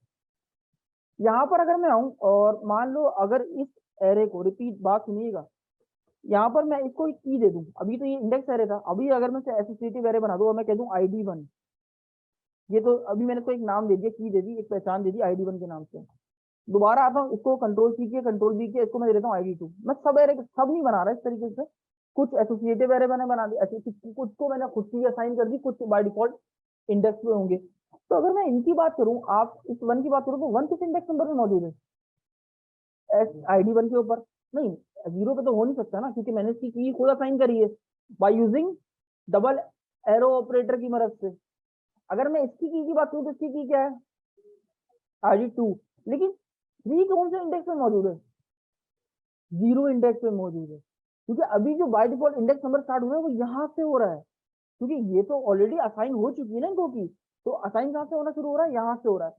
यहाँ पर अगर मैं आऊं और मान लो अगर इस एरे को, रिपीट बात सुनिएगा, यहाँ पर मैं इसको एक की दे दूं, अभी तो ये इंडेक्स एरे था, अभी अगर मैं एसोसिएटिव एरे बना दूं और मैं कह दूं ID1, ये तो अभी मैंने इसको एक नाम दे दिया, की दे दी, एक पहचान दे दी ID1 के नाम से। दोबारा आता हूँ, इसको कंट्रोल C किया, कंट्रोल B किया, इसको मैं दे देता हूँ ID2। मैं सब एरे सब नहीं बना रहा इस तरीके से, कुछ एसोसिएटिव एरे मैंने बना दिया, कुछ को मैंने खुद से असाइन कर दी, कुछ बाय डिफॉल्ट इंडेक्स में होंगे। तो अगर मैं इनकी बात करूं, आप इस वन की बात करूं, तो वन किस इंडेक्स नंबर में मौजूद है? ID1 के ऊपर नहीं, जीरो पे तो हो नहीं सकता ना, क्योंकि मैंने इसकी की खुद असाइन करी है by using double arrow operator की मदद से। अगर मैं इसकी की बात करूं तो इसकी की क्या है? ID2। लेकिन थ्री कौन से इंडेक्स में मौजूद है? जीरो इंडेक्स में मौजूद है, क्योंकि अभी जो by default index number start हो रहा है वो यहाँ से हो रहा है, क्योंकि ये तो ऑलरेडी असाइन हो चुकी है ना इनको की। तो असाइन कहाँ से होना शुरू हो रहा है? यहाँ से हो रहा है।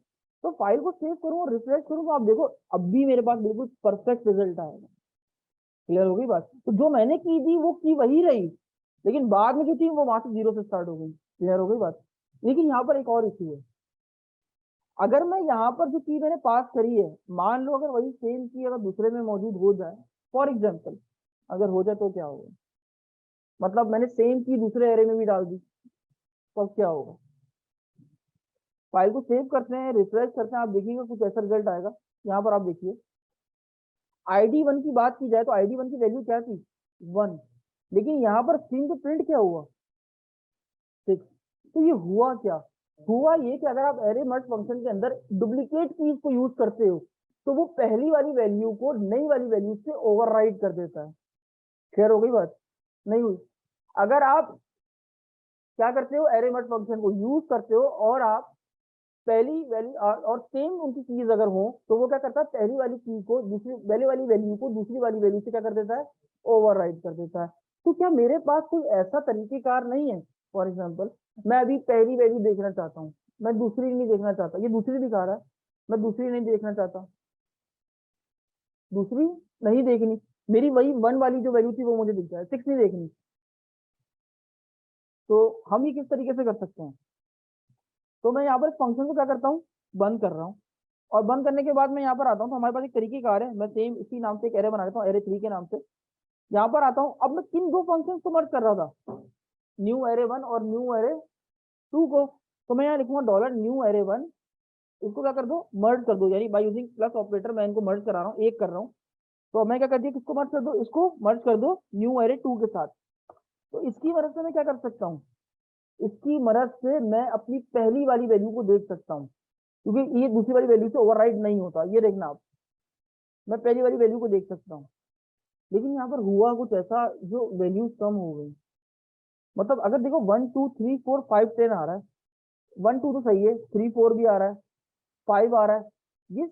तो फाइल को सेव करूँ और रिफ्रेश करूँ तो आप देखो अब भी मेरे पास बिल्कुल परफेक्ट रिजल्ट आएगा। क्लियर हो गई बात? तो जो मैंने की थी वो की वही रही, लेकिन बाद में जो थी वो वहां से जीरो से स्टार्ट हो गई। क्लियर हो गई बात? लेकिन यहाँ पर एक और इश्यू है, अगर मैं यहाँ पर जो की मैंने पास करी है, मान लो अगर वही सेम की अगर दूसरे में मौजूद हो जाए, फॉर एग्जाम्पल अगर हो जाए तो क्या होगा? मतलब मैंने सेम की दूसरे एरे में भी डाल दी, तो अब क्या होगा? फाइल को सेव करते हैं, रिफ्रेश करते हैं, आप देखिएगा कुछ ऐसा रिजल्ट आएगा। यहाँ पर आप देखिए, ID1 की बात की जाए तो ID1 की वैल्यू क्या थी? 1। लेकिन यहाँ पर स्ट्रिंग पे प्रिंट क्या हुआ? 6। तो ये हुआ क्या? हुआ ये कि अगर आप एरे मर्ज फंक्शन के अंदर डुप्लीकेट कीज को यूज करते हो तो वो पहली वाली वैल्यू को नई वाली वैल्यू से ओवरराइड कर देता है। क्लियर हो गई बात? नहीं हुई? अगर आप क्या करते हो, एरे मर्ज फंक्शन को यूज करते हो और आप पहली वैल्यू और सेम उनकी कीज अगर हो तो वो क्या करता है, पहली वाली की को दूसरी पहली वाली वैल्यू को दूसरी वाली वैल्यू से क्या कर देता है? ओवरराइड कर देता है। तो क्या मेरे पास कोई ऐसा तरीकेकार नहीं है? फॉर एग्जाम्पल मैं अभी पहली वैल्यू देखना चाहता हूँ, मैं दूसरी नहीं देखना चाहता, ये दूसरी दिखा रहा है, मैं दूसरी नहीं देखना चाहता, दूसरी नहीं देखनी, मेरी वही वन वाली जो वैल्यू थी वो मुझे दिख जाए, सिक्स नहीं देखनी। तो हम ये किस तरीके से कर सकते हैं? तो मैं यहाँ पर फंक्शन को क्या करता हूँ, बंद कर रहा हूँ, और बंद करने के बाद मैं यहाँ पर आता हूँ तो हमारे पास एक तरीके कार है, मैं सेम इसी नाम से एक एरे बना देता हूँ, एरे 3 के नाम से। यहाँ पर आता हूँ, अब मैं किन दो फंक्शन को मर्ज कर रहा था? न्यू एरे 1 और न्यू एरे 2 को। तो मैं यहाँ लिखूंगा डॉलर न्यू एरे 1, इसको क्या कर दो, मर्ज कर दो, यानी बाय यूजिंग प्लस ऑपरेटर मैं इनको मर्ज करा रहा हूँ, एक कर रहा हूँ। तो मैं क्या कर दिया, किसको मर्ज कर दो, इसको मर्ज कर दो न्यू एरे 2 के साथ। तो इसकी मदद से मैं क्या कर सकता हूँ, इसकी मदद से मैं अपनी पहली वाली वैल्यू को देख सकता हूँ, क्योंकि ये दूसरी वाली वैल्यू से ओवरराइड नहीं होता। ये देखना आप, मैं पहली वाली वैल्यू को देख सकता हूँ। लेकिन यहाँ पर हुआ कुछ ऐसा, जो वैल्यू कम हो गई। मतलब अगर देखो 1 2 3 4 5 10 आ रहा है, 1 2 तो सही है, 3 4 भी आ रहा है, 5 आ रहा है, ये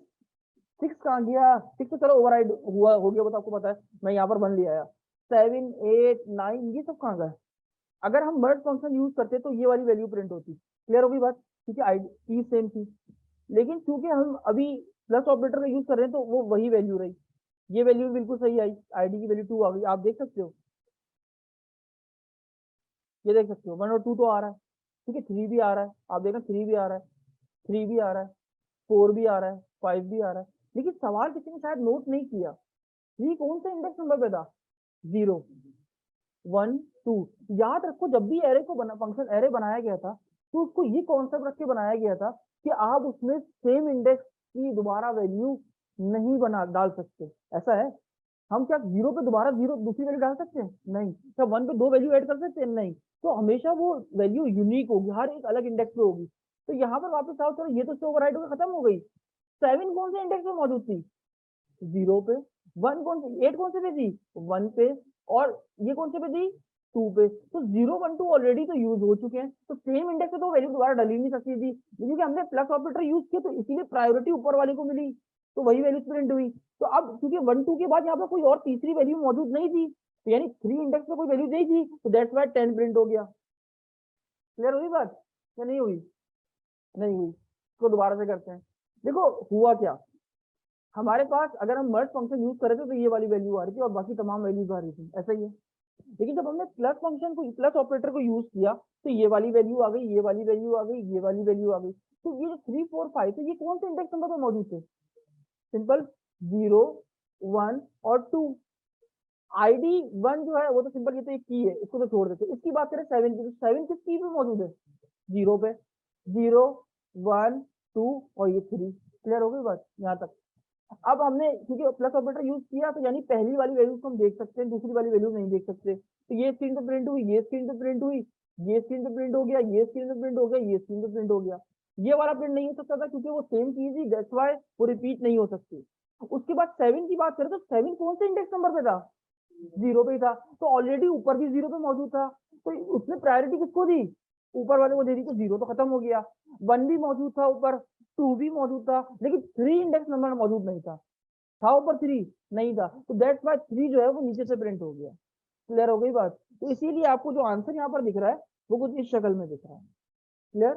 6 कहाँ गया? 6 तो चलो ओवरराइड हुआ हो गया, वो तो आपको पता है, मैं यहाँ पर 1 ले आया। 7 8 9 ये सब कहाँ गए? अगर हम मर्ज फंक्शन यूज करते तो ये वाली वैल्यू प्रिंट होती। क्लियर हो गई बात? क्योंकि आई की सेम थी, लेकिन चूंकि हम अभी प्लस ऑपरेटर का यूज कर रहे हैं तो वो वही वैल्यू रही, ये वैल्यू भी बिल्कुल सही आई, ID की वैल्यू 2 आ गई, आप देख सकते हो, ये देख सकते हो 1 और 2 तो आ रहा है, ठीक है, 3 भी आ रहा है, आप देखना 3 भी आ रहा है, 3 भी आ रहा है, 4 भी आ रहा है, 5 भी आ रहा है। लेकिन सवाल किसी ने शायद नोट नहीं किया, 3 कौन सा इंडेक्स नंबर पे था? 0 1 2। याद रखो, जब भी एरे को बना फंक्शन एरे बनाया गया था तो उसको ये कॉन्सेप्ट रख के बनाया गया था कि आप उसमें सेम इंडेक्स की दोबारा वैल्यू नहीं बना डाल सकते। ऐसा है, हम क्या जीरो पे दोबारा जीरो दूसरी वैल्यू डाल सकते हैं? नहीं। क्या वन पे दो वैल्यू ऐड कर सकते हैं? नहीं। तो हमेशा वो वैल्यू यूनिक होगी, हर एक अलग इंडेक्स पे होगी। तो यहाँ पर वापस आओ, चलो ये तो ओवरराइड होकर खत्म हो गई। 7 कौन से इंडेक्स में मौजूद थी? 0 पे। 1 कौन से, 8 कौन से पे थी? 1 पे। और ये कौन से पे थी? 2 पे। तो 0 1 2 ऑलरेडी तो यूज हो चुके हैं, तो सेम इंडेक्स पे तो वैल्यू दोबारा डल ही नहीं सकती थी, क्योंकि हमने प्लस ऑपरेटर यूज किया तो इसीलिए प्रायोरिटी ऊपर वाले को मिली, तो वही वैल्यू प्रिंट हुई। तो अब क्योंकि 1 2 के बाद यहाँ पर कोई और तीसरी वैल्यू मौजूद नहीं थी, तो यानी 3 इंडेक्स पे कोई वैल्यू नहीं थी, तो दैट्स व्हाई 10 प्रिंट हो गया। क्लियर हुई बात या नहीं हुई? नहीं हुई। इसको दोबारा से करते हैं। देखो हुआ क्या, हमारे पास अगर हम मर्ज फंक्शन यूज कर रहे थे तो ये वाली वैल्यू आ रही थी और बाकी तमाम वैल्यूज आ रही थी, ऐसा ही है। लेकिन जब हमने प्लस फंक्शन को, प्लस ऑपरेटर को यूज किया, तो ये वाली वैल्यू आ गई, ये वाली वैल्यू आ गई, ये वाली वैल्यू आ गई। तो ये जो 3 4 5 तो ये कौन से इंडेक्स नंबर पे मौजूद थे? सिंपल 0 1 और 2। आईडी 1 जो है वो तो सिंपल, ये तो एक की है, इसको तो छोड़ देते। इसकी बात करें 7 की, तो 7 किस की पे मौजूद है? 0 पे। 0 1 2 और ये 3। क्लियर हो गई बात यहाँ तक? अब हमने क्योंकि प्लस ऑपरेटर यूज किया, तो यानी पहली वाली वैल्यू को हम देख सकते हैं, दूसरी वाली वैल्यू नहीं देख सकते। तो ये स्क्रीन पे प्रिंट हुई, ये स्क्रीन पे प्रिंट हुई, ये स्क्रीन पे प्रिंट हो गया, ये स्क्रीन पे प्रिंट हो गया, ये स्क्रीन पे प्रिंट हो गया। ये वाला प्रिंट नहीं हो सकता था क्योंकि वो सेम चीज ही, दैट्स व्हाई वो रिपीट नहीं हो सकती। उसके बाद 7 की बात करें तो 7 कौन से इंडेक्स नंबर पे था? 0 पे ही था। तो ऑलरेडी ऊपर भी 0 पे मौजूद था, तो उसने प्रायोरिटी किसको दी? ऊपर वाले को दे दी, तो 0 तो खत्म हो गया। 1 भी मौजूद था ऊपर, 2 भी मौजूद था, लेकिन 3 इंडेक्स नंबर मौजूद नहीं था ऊपर 3 नहीं था, तो दैट्स व्हाई 3 जो है वो नीचे से प्रिंट हो गया। क्लियर हो गई बात? तो इसीलिए आपको जो आंसर यहाँ पर दिख रहा है वो कुछ इस शक्ल में दिख रहा है। क्लियर?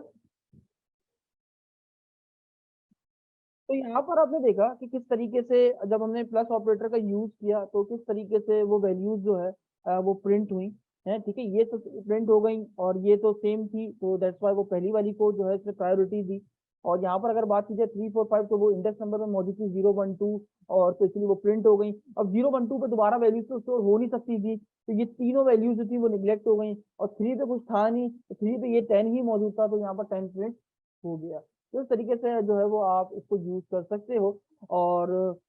तो यहाँ पर आपने देखा कि किस तरीके से जब हमने प्लस ऑपरेटर का यूज किया तो किस तरीके से वो वैल्यूज जो है वो प्रिंट हुई है। ठीक है, ये तो प्रिंट हो गई और ये तो सेम थी, तो दैट्स वाई वो पहली वाली को जो है इसने प्रायोरिटी दी। और यहाँ पर अगर बात की जाए 3 4 5, तो वो इंडेक्स नंबर में मौजूद थी 0 1 2, और तो इसलिए वो प्रिंट हो गई। अब 0 1 2 पे दोबारा वैल्यूज तो स्टोर हो नहीं सकती थी, तो ये तीनों वैल्यूज जो थी वो निगलेक्ट हो गई। और 3 पे कुछ था नहीं, तो 3 पे ये 10 ही मौजूद था, तो यहाँ पर 10 प्रिंट हो गया। तो इस तरीके से जो है वो आप इसको यूज कर सकते हो। और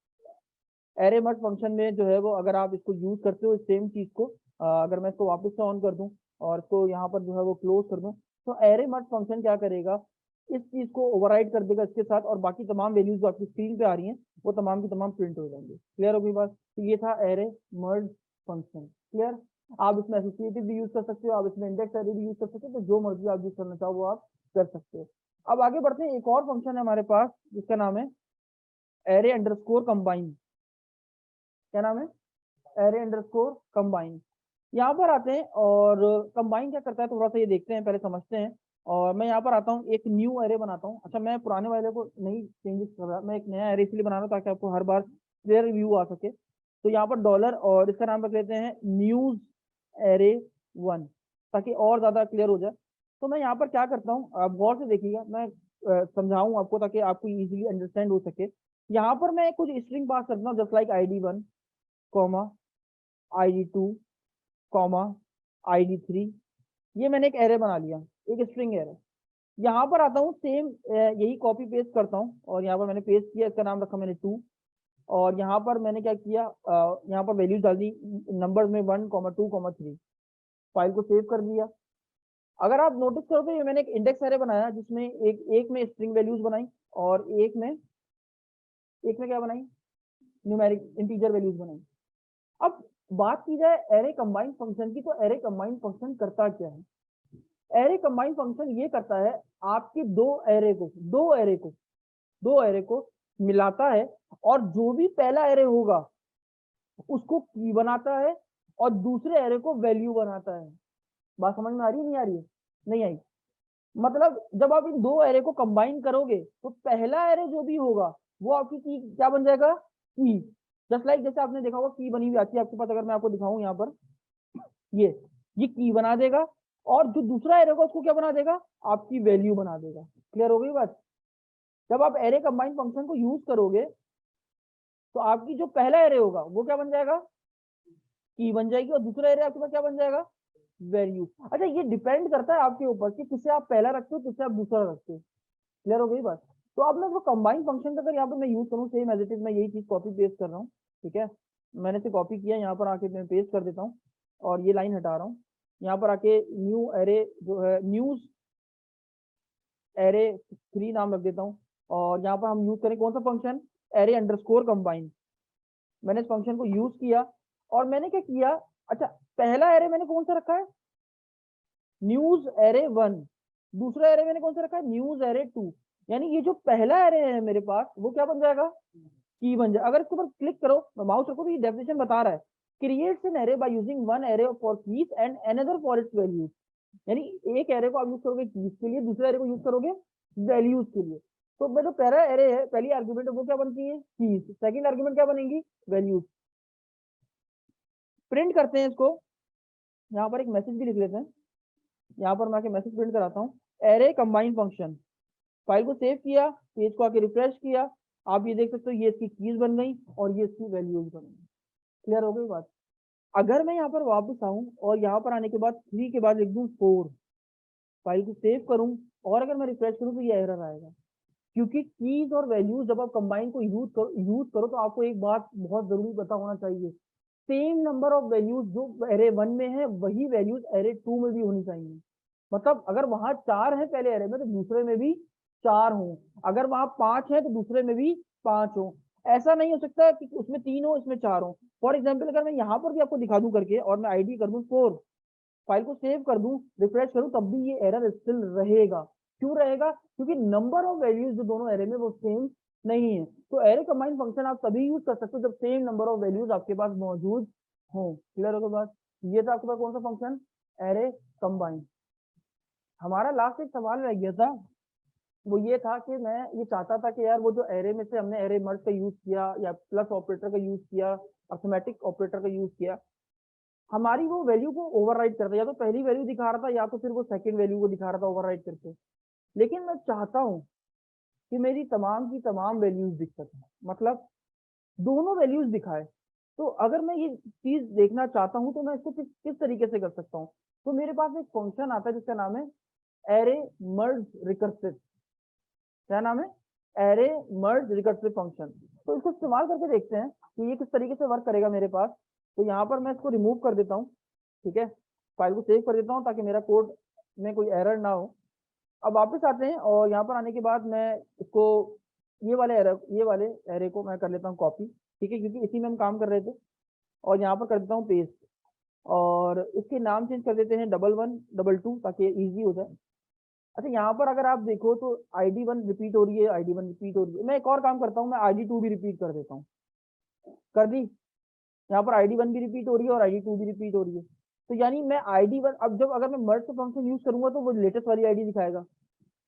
एरे मर्ज फंक्शन में जो है वो अगर आप इसको यूज करते हो सेम चीज को, अगर मैं इसको वापस से ऑन कर दूं और इसको यहाँ पर जो है वो क्लोज कर दूं, तो एरे मर्ज फंक्शन क्या करेगा, इस चीज को ओवरराइड कर देगा इसके साथ, और बाकी तमाम वैल्यूज जो आपकी स्क्रीन पे आ रही हैं वो तमाम की तमाम प्रिंट हो जाएंगे। क्लियर होगी बात? तो ये था एरे मर्ज फंक्शन। क्लियर? आप इसमें एसोसिएटिव भी यूज कर सकते हो, आप इसमें इंडेक्स एरे भी यूज कर सकते हो, तो जो मर्जी आप यूज करना चाहो वो आप कर सकते हो। अब आगे बढ़ते हैं, एक और फंक्शन है हमारे पास जिसका नाम है एरे अंडरस्कोर कंबाइन। क्या नाम है? Array underscore combine. यहाँ पर आते हैं और कंबाइन क्या करता है थोड़ा सा ये देखते हैं, पहले समझते हैं। और मैं यहाँ पर आता हूँ, एक न्यू एरे बनाता हूँ। अच्छा, मैं पुराने वाले को नहीं चेंजेस कर रहा, मैं एक नया एरे इसलिए बना रहा हूँ ताकि आपको हर बार क्लियर व्यू आ सके। तो यहाँ पर डॉलर और इसका नाम रख लेते हैं न्यूज एरे 1, ताकि और ज्यादा क्लियर हो जाए। तो मैं यहाँ पर क्या करता हूँ, आप गौर से देखिएगा, मैं समझाऊं आपको ताकि आपको इजीली अंडरस्टैंड हो सके। यहाँ पर मैं कुछ स्ट्रिंग पास करता हूँ, just like ID 1 comma ID 2 comma ID 3। ये मैंने एक एरे बना लिया, एक स्ट्रिंग एरे। यहाँ पर आता हूँ, सेम यही कॉपी पेस्ट करता हूँ, और यहाँ पर मैंने पेस्ट किया, इसका नाम रखा मैंने 2। और यहाँ पर मैंने क्या किया, यहाँ पर वैल्यूज डाल दी नंबर में 1 2 3। फाइल को सेव कर दिया। अगर आप नोटिस करो तो ये मैंने एक इंडेक्स एरे बनाया जिसमें एक में स्ट्रिंग वैल्यूज बनाई, और एक में क्या बनाई, न्यूमेरिक इंटीजर वैल्यूज बनाई। अब बात की जाए एरे कंबाइन फंक्शन की, तो एरे कंबाइन फंक्शन करता क्या है? एरे कंबाइन फंक्शन ये करता है, आपके दो एरे को मिलाता है, और जो भी पहला एरे होगा उसको की बनाता है, और दूसरे एरे को वैल्यू बनाता है। बात समझ में आ रही है, नहीं आ रही है? नहीं आई? मतलब जब आप इन दो एरे को कंबाइन करोगे तो पहला एरे जो भी होगा वो आपकी की क्या बन जाएगा, की। जस्ट लाइक जैसे आपने देखा होगा की बनी हुई आती है आपके पास, अगर मैं आपको दिखाऊं यहाँ पर, ये ये की बना देगा, और जो दूसरा एरे होगा उसको क्या बना देगा, आपकी वैल्यू बना देगा। क्लियर हो गई बात? जब आप एरे कंबाइन फंक्शन को यूज करोगे तो आपकी जो पहला एरे होगा वो क्या बन जाएगा, की बन जाएगी, और दूसरा एरे आपके पास क्या बन जाएगा, वैल्यू। अच्छा, ये डिपेंड करता है आपके ऊपर कि किसे आप पहला रखते हो, किसे आप दूसरा रखते हो। क्लियर हो गई बात? तो अब मैं वो कंबाइन फंक्शन का अगर यहाँ पर मैं यूज करूँ, सेम एज इट इज मैं यही चीज कॉपी पेस्ट कर रहा हूँ। ठीक है, मैंने इसे कॉपी किया, यहाँ पर आके मैं पेस्ट कर देता हूँ, और ये लाइन हटा रहा हूँ। यहाँ पर आके न्यू एरे जो है, न्यूज एरे 3 नाम रख देता हूँ। और यहाँ पर हम यूज करें कौन सा फंक्शन, एरे अंडरस्कोर कंबाइन। मैंने इस फंक्शन को यूज किया, और मैंने क्या किया, अच्छा, पहला एरे मैंने कौन सा रखा है, न्यूज एरे 1। दूसरा एरे मैंने कौन सा रखा है, न्यूज एरे 2। यानी ये जो पहला एरे है मेरे पास वो क्या बन जाएगा, की बन जाए। अगर इसके ऊपर क्लिक करो, माउस रखो, तो ये डेफिनेशन बता रहा है, creates an array by using one array for keys and another for its values. यानी एक एरे को आप यूज करोगे कीज के लिए, दूसरे एरे को यूज करोगे वैल्यूज के लिए। तो मैं जो पहला एरे है, पहली आर्ग्यूमेंट वो क्या बनती है, कीज। सेकंड आर्ग्यूमेंट क्या बनेगी, वैल्यूज। प्रिंट करते हैं इसको, यहाँ पर एक मैसेज भी लिख लेते हैं, यहाँ पर मैं आके मैसेज प्रिंट कराता हूँ, एरे कंबाइन फंक्शन। फाइल को सेव किया, पेज को आके रिफ्रेश किया, आप ये देख सकते हो ये इसकी कीज बन गई और ये इसकी वैल्यूज बन गई। क्लियर हो गई बात। अगर मैं यहाँ पर वापस आऊं और यहाँ पर आने के बाद 3 के बाद लिख दूं 4, फाइल को सेव करूं और अगर मैं रिफ्रेश करूं तो ये एरर आएगा, क्योंकि कीज और वैल्यूज जब आप कंबाइन को यूज करो तो आपको एक बात बहुत जरूरी पता होना चाहिए, सेम नंबर ऑफ वैल्यूज जो एरे 1 में है वही वैल्यूज एरे 2 में भी होनी चाहिए। मतलब अगर वहां 4 है पहले एरे में तो दूसरे में भी 4 हो, अगर वहां 5 है तो दूसरे में भी 5 हो। ऐसा नहीं हो सकता कि उसमें 3 हो इसमें 4 हो। फॉर एग्जाम्पल अगर मैं यहाँ पर भी आपको दिखा दूं करके और मैं आईडी कर दूं 4, फाइल को सेव कर दूं, रिफ्रेश करूं, तब भी ये एरर स्टिल रहेगा। क्यों रहेगा? क्योंकि नंबर ऑफ वैल्यूज जो दोनों एरे में वो सेम नहीं है। तो एरे कंबाइन फंक्शन आप तभी यूज कर सकते हो जब सेम नंबर ऑफ वैल्यूज आपके पास मौजूद हो। क्लियर हो गई बात। ये था आपके पास कौन सा फंक्शन, एरे कंबाइन। हमारा लास्ट एक सवाल रह गया था, वो ये था कि मैं ये चाहता था कि यार वो जो एरे में से हमने एरे मर्ज का यूज किया या प्लस ऑपरेटर का यूज किया, अर्थमेटिक ऑपरेटर का यूज किया, हमारी वो वैल्यू को ओवरराइट करता, या तो पहली वैल्यू दिखा रहा था या तो फिर वो सेकंड वैल्यू को दिखा रहा था ओवरराइट करके। लेकिन मैं चाहता हूँ कि मेरी तमाम की तमाम वैल्यूज दिख सके, मतलब दोनों वैल्यूज दिखाए। तो अगर मैं ये चीज देखना चाहता हूँ तो मैं इसको किस तरीके से कर सकता हूँ? तो मेरे पास एक फंक्शन आता है जिसका नाम है एरे मर्ज रिकर्सिव। क्या नाम है? एरे मर्ज रिकर्सिव फंक्शन। तो इसको इस्तेमाल करके देखते हैं कि ये किस तरीके से वर्क करेगा मेरे पास। तो यहाँ पर मैं इसको रिमूव कर देता हूँ, ठीक है, फाइल को सेव कर देता हूँ ताकि मेरा कोड में कोई एरर ना हो। अब वापस आते हैं और यहाँ पर आने के बाद मैं इसको ये वाले एरे को मैं कर लेता हूँ कॉपी, ठीक है, क्योंकि इसी में हम काम कर रहे थे। और यहाँ पर कर देता हूँ पेस्ट और इसके नाम चेंज कर देते हैं 11 22 ताकि इजी हो जाए। अच्छा, यहाँ पर अगर आप देखो तो ID1 रिपीट हो रही है, ID1 रिपीट हो रही है। मैं एक और काम करता हूँ, मैं ID2 भी रिपीट कर देता हूँ। कर दी। यहाँ पर ID1 भी रिपीट हो रही है और ID2 भी रिपीट हो रही है। तो यानी मैं ID1 अब जब अगर मैं मर्ज फंक्शन यूज करूंगा तो वो लेटेस्ट वाली आईडी दिखाएगा,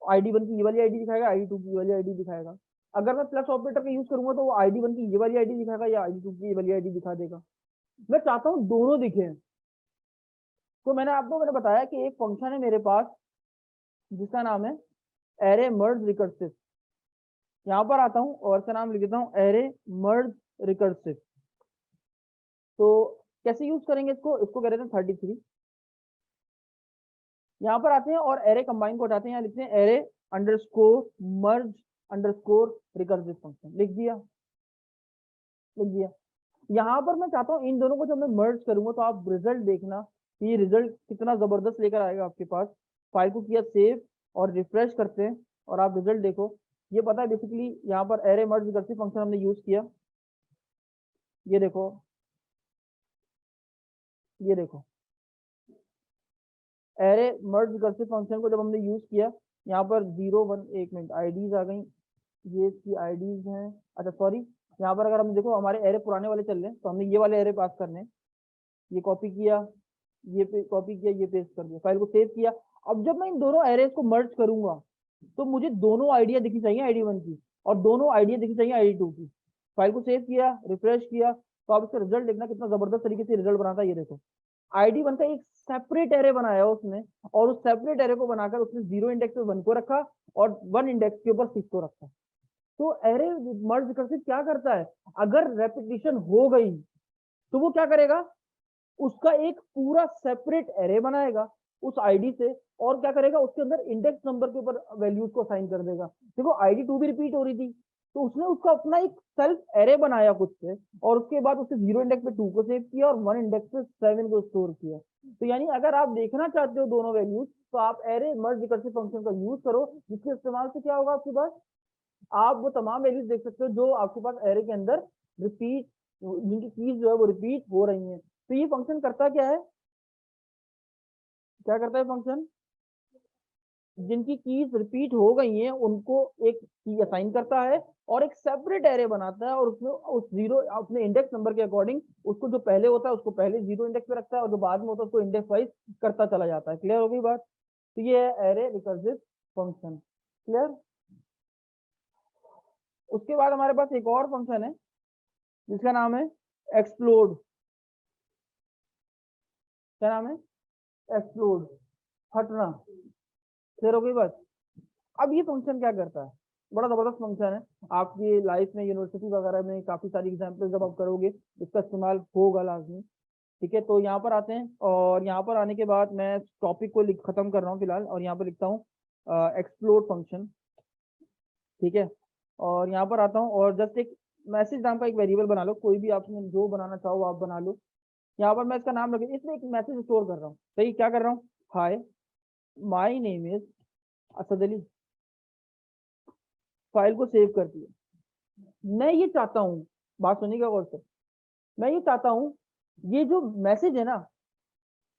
ID1 की ये वाली आईडी दिखाएगा, ID2 की ये वाली आईडी दिखाएगा। अगर मैं प्लस ऑपरेटर का यूज करूंगा तो वो ID1 की ये वाली आईडी दिखाएगा या ID2 की ये वाली आईडी दिखा देगा। मैं चाहता हूँ दोनों दिखे। तो मैंने बताया कि एक फंक्शन है मेरे पास जिसका नाम है एरे मर्ज रिकर्सिव। यहाँ पर आता हूँ और इसका नाम लिख देता हूँ एरे मर्ज रिकर्सिव। तो कैसे यूज करेंगे इसको? इसको कह रहे हैं 33। यहाँ पर आते हैं और एरे कंबाइन को हटाते हैं, यहाँ लिखते हैं एरे अंडरस्कोर मर्ज अंडरस्कोर रिकर्सिव फंक्शन। लिख दिया, लिख दिया। यहाँ पर मैं चाहता हूँ इन दोनों को जब मैं मर्ज करूंगा तो आप रिजल्ट देखना कि ये रिजल्ट कितना जबरदस्त लेकर आएगा आपके पास। फाइल को किया सेव और रिफ्रेश करते हैं और आप रिजल्ट देखो। ये पता है बेसिकली यहाँ पर एरे मर्ज रिकर्सिव फंक्शन हमने यूज किया। ये देखो, ये देखो, एरे मर्ज रिकर्सिव फंक्शन को जब हमने यूज किया, यहाँ पर 0 1 1 मिनट आईडीज आ गई, ये इसकी आईडीज हैं। अच्छा सॉरी, यहाँ पर अगर हम देखो हमारे एरे पुराने वाले चल रहे हैं तो हमने ये वाले एरे पास करने हैं। ये कॉपी किया, ये कॉपी किया, ये पेस्ट कर दिया, फाइल को सेव किया। अब जब मैं इन दोनों एरेज को मर्ज करूंगा तो मुझे दोनों आइडिया दिखनी चाहिए ID1 की और दोनों आइडिया दिखनी चाहिए ID2 की। फाइल को सेव किया, रिफ्रेश किया, तो आप इसका रिजल्ट देखना कितना जबरदस्त तरीके से रिजल्ट बनाता है। ये देखो, ID1 का एक सेपरेट एरे बनाया उसने और उस सेपरेट एरे को बनाकर उसने 0 इंडेक्स पे 1 को रखा और 1 इंडेक्स के ऊपर 6 को रखा। तो एरे मर्ज रिकर्सिव क्या करता है, अगर रेपिटेशन हो गई तो वो क्या करेगा, उसका एक पूरा सेपरेट एरे बनाएगा उस आईडी से और क्या करेगा, उसके अंदर इंडेक्स नंबर के ऊपर वैल्यूज को असाइन कर देगा। देखो ID2 भी रिपीट हो रही थी तो उसने उसका अपना एक सेल्फ एरे बनाया खुद से और उसके बाद उसने 0 इंडेक्स पे 2 को सेव किया और 1 इंडेक्स पे 7 को स्टोर किया। तो यानी अगर आप देखना चाहते हो दोनों वैल्यूज तो आप एरे मर्ज रिकर्सिव फंक्शन का यूज करो, जिसके इस्तेमाल से क्या होगा आपके पास, आप वो तमाम वैल्यूज देख सकते हो जो आपके पास एरे के अंदर रिपीट, जिनकी कीज जो है वो रिपीट हो रही है। तो ये फंक्शन करता क्या है, क्या करता है फंक्शन, जिनकी कीज रिपीट हो गई हैं उनको एक की असाइन करता है और एक सेपरेट एरे बनाता है और उसमें उस 0 अपने इंडेक्स नंबर के अकॉर्डिंग उसको जो पहले होता है उसको पहले 0 इंडेक्स पे रखता है और जो बाद में होता है उसको इंडेक्स वाइज करता चला जाता है। क्लियर हो गई बात? तो ये है एरे रिकर्सिव फंक्शन। क्लियर? उसके बाद हमारे पास एक और फंक्शन है जिसका नाम है एक्सप्लोड। क्या नाम है? एक्सप्लोड, हटना। क्लियर हो गई बात। अब ये फंक्शन क्या करता है, बड़ा जबरदस्त फंक्शन है। आपकी लाइफ में यूनिवर्सिटी वगैरह में काफी सारी एग्जाम्पल जब आप करोगे इसका इस्तेमाल होगा लाजमी। ठीक है, तो यहाँ पर आते हैं और यहाँ पर आने के बाद मैं टॉपिक को खत्म कर रहा हूँ फिलहाल, और यहाँ पर लिखता हूँ एक्सप्लोड फंक्शन। ठीक है, और यहाँ पर आता हूँ और जस्ट एक मैसेज नाम का एक वेरिएबल बना लो, कोई भी आपने जो बनाना चाहो आप बना लो। यहाँ पर मैं इसका नाम रख, इसमें एक मैसेज स्टोर कर रहा हूँ। सही, क्या कर रहा हूँ, hi my name is Asad Ali. File को सेव कर दिया। मैं ये चाहता हूँ, बात सुनिएगा गौर से, मैं ये चाहता हूँ ये जो मैसेज है ना,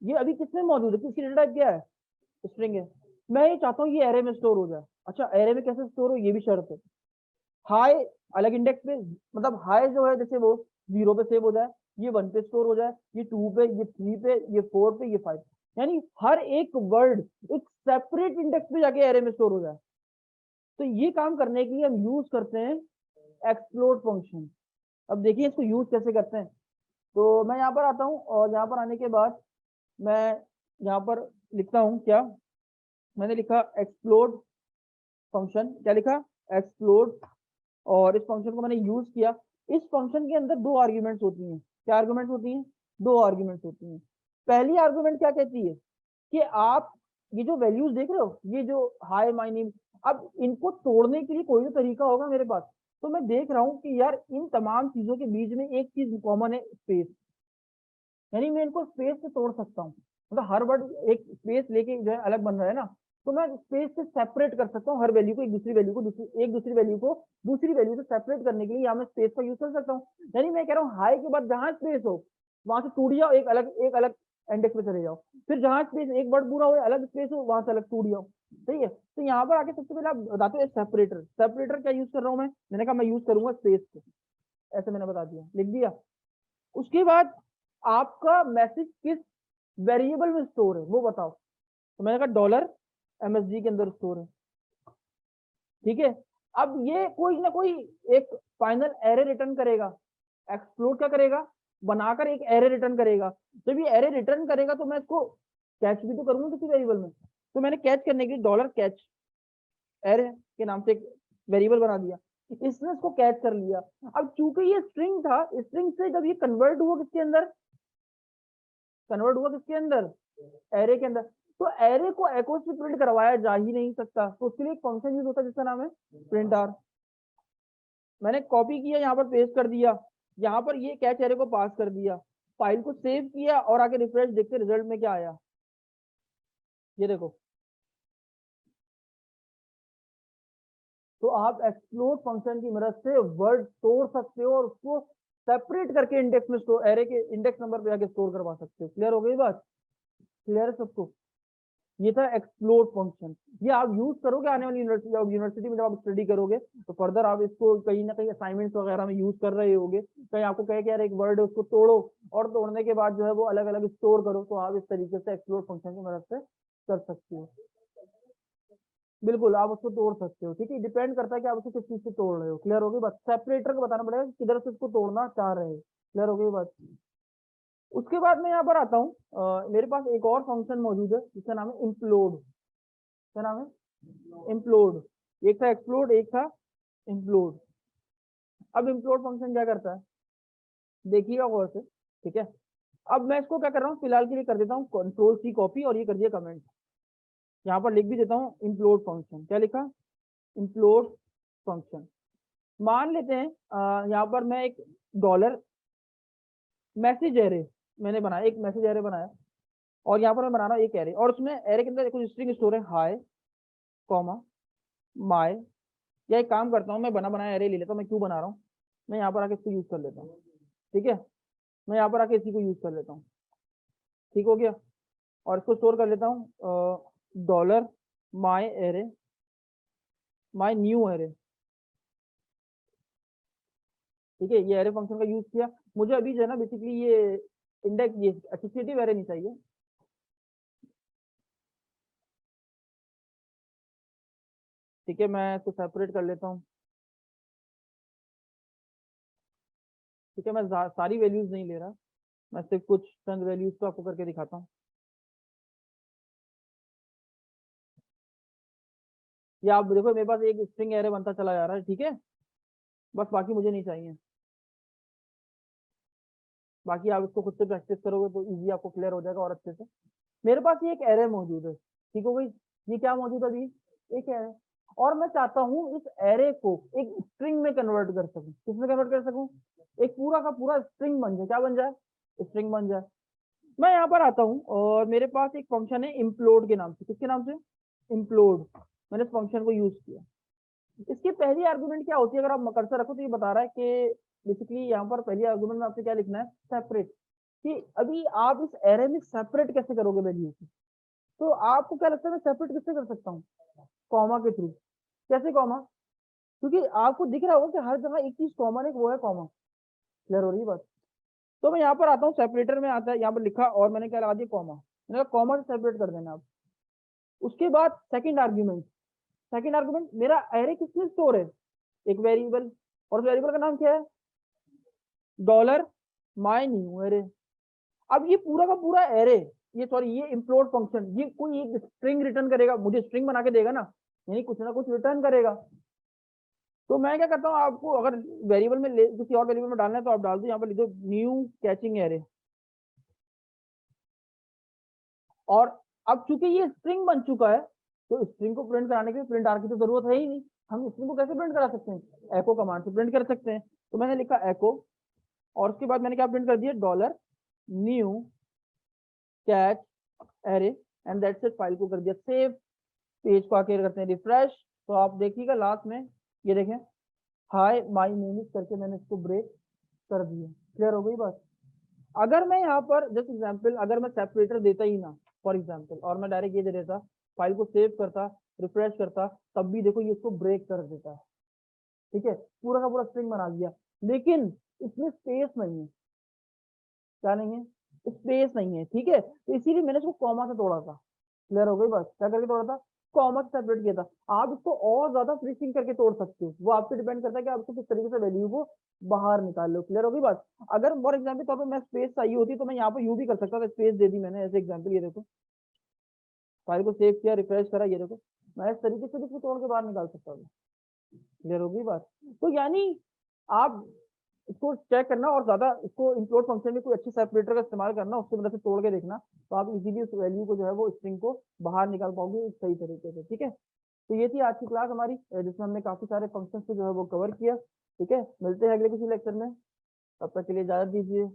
ये अभी किसमें मौजूद है, किसकी डेटा टाइप क्या है, स्ट्रिंग है। मैं ये चाहता हूँ ये एरे में स्टोर हो जाए। अच्छा, एरे में कैसे स्टोर हो, ये भी शर्त है। हाई अलग इंडेक्स पे, मतलब हाई जो है जैसे वो 0 पे सेव हो जाए, ये 1 पे स्टोर हो जाए, ये 2 पे, ये 3 पे, ये 4 पे, ये 5, यानी हर एक वर्ड एक सेपरेट इंडेक्स पे जाके एरे में स्टोर हो जाए। तो ये काम करने के लिए हम यूज करते हैं एक्सप्लोड फंक्शन। अब देखिए इसको यूज कैसे करते हैं। तो मैं यहाँ पर आता हूँ और यहाँ पर आने के बाद मैं यहाँ पर लिखता हूँ क्या, मैंने लिखा एक्सप्लोड फंक्शन। क्या लिखा, एक्सप्लोड। और इस फंक्शन को मैंने यूज किया। इस फंक्शन के अंदर दो आर्ग्यूमेंट्स होती हैं। क्या आर्ग्यूमेंट्स होती हैं, दो आर्ग्यूमेंट्स होती हैं। पहली आर्ग्यूमेंट क्या कहती है कि आप ये जो वैल्यूज देख रहे हो, ये जो हाई माई नेम, अब इनको तोड़ने के लिए कोई तो तरीका होगा मेरे पास। तो मैं देख रहा हूँ कि यार इन तमाम चीजों के बीच में एक चीज कॉमन है, स्पेस। यानी मैं इनको स्पेस से तोड़ सकता हूँ, मतलब हर वर्ड एक स्पेस लेके जो है अलग बन रहा है ना, तो मैं स्पेस से सेपरेट कर सकता हूँ हर वैल्यू को, एक दूसरी वैल्यू को, एक दूसरी वैल्यू को दूसरी वैल्यू से सेपरेट करने के लिए यहाँ मैं स्पेस का यूज कर सकता हूँ। यानी मैं कह रहा हूँ हाई के बाद जहां स्पेस हो वहां से टूट जाओ, एक अलग इंडेक्स पे चले जाओ। फिर जहां स्पेस एक वर्ड पूरा हो अलग स्पेस हो वहां से अलग टूट जाओ। सही है, तो यहाँ पर आके सबसे पहले आप बताते हो सेपरेटर। सेपरेटर क्या यूज कर रहा हूँ मैंने कहा मैं यूज करूंगा स्पेस को, ऐसे मैंने बता दिया, लिख दिया। उसके बाद आपका मैसेज किस वेरिएबल में स्टोर है वो बताओ। तो मैंने कहा डॉलर एमएसजी के अंदर स्टोर है। ठीक है, अब ये कोई ना कोई एक फाइनल एरे रिटर्न करेगा। एक्सप्लोर क्या करेगा, बनाकर एक एरे रिटर्न करेगा। जब ये एरे रिटर्न करेगा तो मैं इसको कैच भी तो करूंगा किसी वेरिएबल में। तो मैंने कैच करने के लिए डॉलर कैच एरे के नाम से एक वेरिएबल बना दिया, इसने इसको कैच कर लिया। अब चूंकि ये स्ट्रिंग था, स्ट्रिंग से जब ये कन्वर्ट हुआ किसके अंदर, कन्वर्ट हुआ किसके अंदर, एरे के अंदर। तो एरे को एको से प्रिंट करवाया जा ही नहीं सकता, तो उसके लिए एक फंक्शन यूज होता है जिसका नाम है प्रिंट आर। मैंने कॉपी किया, यहाँ पर पेस्ट कर दिया, यहाँ पर ये कैच एरे को पास कर दिया, फाइल को सेव किया और आगे रिफ्रेश देखते रिजल्ट में क्या आया, ये देखो। तो आप एक्सप्लोड फंक्शन की मदद से वर्ड तोड़ सकते हो और उसको सेपरेट करके इंडेक्स में स्टोर, एरे के इंडेक्स नंबर पे जाके स्टोर करवा सकते हो। क्लियर हो गई बात, क्लियर है सबको। ये था एक्सप्लोड फंक्शन। ये आप यूज करोगे आने वाली यूनिवर्सिटी में जब आप स्टडी करोगे, तो फर्दर आप इसको कहीं ना कहीं असाइनमेंट्स वगैरह में यूज कर रहे होगे। कहीं आपको कहे कि यार एक वर्ड है उसको तोड़ो, और तोड़ने के बाद जो है वो अलग अलग स्टोर करो, तो आप इस तरीके से एक्सप्लोड फंक्शन की मदद से कर सकते हो। बिल्कुल, आप उसको तोड़ सकते हो। ठीक है, डिपेंड करता है कि आप उसको किस चीज से तोड़ रहे हो। क्लियर हो गई बात, सेपरेटर को बताना पड़ेगा कि किधर से उसको तोड़ना चाह रहे हो। क्लियर हो गई बात। उसके बाद मैं यहाँ पर आता हूँ, मेरे पास एक और फंक्शन मौजूद है जिसका नाम है इम्प्लोड। क्या नाम है, इम्प्लोड। एक था एक्सप्लोड, एक था इम्प्लोड। अब इम्प्लोड फंक्शन क्या करता है, देखिएगा गौर से। ठीक है, अब मैं इसको क्या कर रहा हूँ, फिलहाल के लिए कर देता हूँ कंट्रोल सी कॉपी, और ये कर दिया कमेंट। यहाँ पर लिख भी देता हूँ इम्प्लोड फंक्शन। क्या लिखा, इम्प्लोड फंक्शन। मान लेते हैं यहाँ पर मैं एक डॉलर मैसेज एरे मैंने बनाया, एक मैसेज एरे बनाया, और यहाँ पर मैं बना रहा हूँ एक एरे, और उसमें एरे के अंदर कुछ स्ट्रिंग स्टोर है, हाई कॉमा माई। या एक काम करता हूँ, मैं बना बनाया एरे ले लेता हूँ, मैं क्यों बना रहा हूँ, मैं यहाँ पर आके इसको यूज कर लेता हूँ। ठीक है, मैं यहाँ पर आके इसी को यूज कर लेता हूँ। ठीक हो गया, और इसको स्टोर कर लेता हूँ dollar my array, my new array. ठीक है, ये एरे फंक्शन का यूज किया। मुझे अभी जो है ना बेसिकली ये इंडेक्स, ये एसोसिएटिव एरे नहीं चाहिए। ठीक है, मैं इसको सेपरेट कर लेता हूँ। ठीक है, मैं सारी वैल्यूज नहीं ले रहा, मैं सिर्फ कुछ चंद वैल्यूज को आपको करके दिखाता हूँ। या आप देखो मेरे पास एक स्ट्रिंग एरे बनता चला जा रहा है, ठीक है, बस बाकी मुझे नहीं चाहिए। बाकी आप इसको खुद से प्रैक्टिस करोगे तो इजी आपको क्लियर हो जाएगा और अच्छे से। मेरे पास ये एक एरे मौजूद है, ठीक हो गई। ये क्या मौजूद है अभी, एक एरे, और मैं चाहता हूँ इस एरे को एक स्ट्रिंग में कन्वर्ट कर सकूं। किसमें कन्वर्ट कर सकूं, एक पूरा का पूरा स्ट्रिंग बन जाए। क्या बन जाए, स्ट्रिंग बन जाए। मैं यहाँ पर आता हूँ और मेरे पास एक फंक्शन है implode के नाम से। किसके नाम से, implode। मैंने इस फंक्शन को यूज किया। इसकी पहली आर्गुमेंट क्या होती है, अगर आप कर्सर रखो तो ये बता रहा है कि बेसिकली यहाँ पर पहली आर्गुमेंट में आपसे क्या लिखना है, सेपरेट। कि अभी आप इस एरे में सेपरेट कैसे करोगे वैल्यू को। तो आपको क्या लगता है मैं सेपरेट किससे कर सकता हूँ, कॉमा के थ्रू। कैसे कॉमा, क्योंकि आपको दिख रहा होगा कि हर जगह एक चीज कॉमन है, वो है कॉमा। क्लियर हो रही है बात। तो मैं यहाँ पर आता हूँ, सेपरेटर में आता है, यहाँ पर लिखा और मैंने क्या लगा दिया, कॉमा। मैंने कहा कॉमा से सेपरेट कर देना आप। उसके बाद सेकंड आर्ग्यूमेंट, सेकंड आर्ग्यूमेंट मेरा एरे किसमें स्टोर है, एक वेरिएबल, और उस वेरिएबल का नाम क्या है, डॉलर माय न्यू एरे। अब ये पूरा का पूरा एरे, ये सॉरी ये implode फंक्शन, ये कोई एक स्ट्रिंग रिटर्न करेगा, मुझे स्ट्रिंग बना के देगा ना, यानी कुछ ना कुछ रिटर्न करेगा। तो मैं क्या करता हूँ, आपको अगर वेरिएबल में किसी और वेरिएबल में डालना है तो आप डाल दो, यहाँ पर लिख दो न्यू कैचिंग एरे। और अब चूंकि ये स्ट्रिंग बन चुका है, तो स्ट्रिंग को प्रिंट कराने के लिए प्रिंट आर की तो जरूरत है ही नहीं। हम स्ट्रिंग को कैसे प्रिंट करा सकते हैं, एको कमांड से प्रिंट कर सकते हैं। तो मैंने लिखा एको, और उसके बाद मैंने क्या प्रिंट कर दिया, dollar new catch array, and that's it. File को कर दिया सेव। पेज को आके करते हैं रिफ्रेश, तो आप देखिएगा लास्ट में ये देखें, हाय माय नेम इज करके मैंने इसको ब्रेक कर दिया। क्लियर हो गई बात। अगर मैं यहाँ पर जस्ट एग्जांपल, अगर मैं सेपरेटर देता ही ना फॉर एग्जांपल, और मैं डायरेक्ट ये दे देता, फाइल को सेव करता, रिफ्रेश करता, तब भी देखो ये इसको ब्रेक कर देता है, ठीक है, पूरा का पूरा स्ट्रिंग बना दिया। लेकिन इसमें स्पेस नहीं है, क्या नहीं है, स्पेस नहीं है, ठीक है, तो इसीलिए मैंने इसको कॉमा से तोड़ा था। क्लियर हो गई बात, क्या करके तोड़ा था, कॉमा से सेपरेट किया था। आप इसको और ज्यादा फ्रीसिंग करके तोड़ सकते हो, वो आपसे डिपेंड करता है कि आपको किस तरीके से वैल्यू को बाहर निकाल लो। क्लियर हो गई बात। अगर फॉर एग्जाम्पल तौर पर मैं स्पेस चाहिए होती तो मैं यहाँ पर यू भी कर सकता था, स्पेस दे दी मैंने ऐसे एग्जाम्पल, ये देखो फाइल को सेव किया, रिफ्रेश करा, ये देखो मैं इस तरीके से भी इसको तोड़ के बाहर निकाल सकता हूँ। क्लियर होगी बात। तो यानी आप इसको चेक करना और ज्यादा इसको इंक्लूड फंक्शन में कोई अच्छी सेपरेटर का इस्तेमाल करना, उसके मदद से तोड़ के देखना, तो आप इजीली उस वैल्यू को जो है वो स्ट्रिंग को बाहर निकाल पाओगे सही तरीके से, ठीक है। तो ये थी आज की क्लास हमारी, जिसमें हमने काफी सारे फंक्शंस को जो है वो कवर किया। ठीक है, मिलते हैं अगले किसी लेक्चर में, तब तक के लिए इजाजत दीजिए।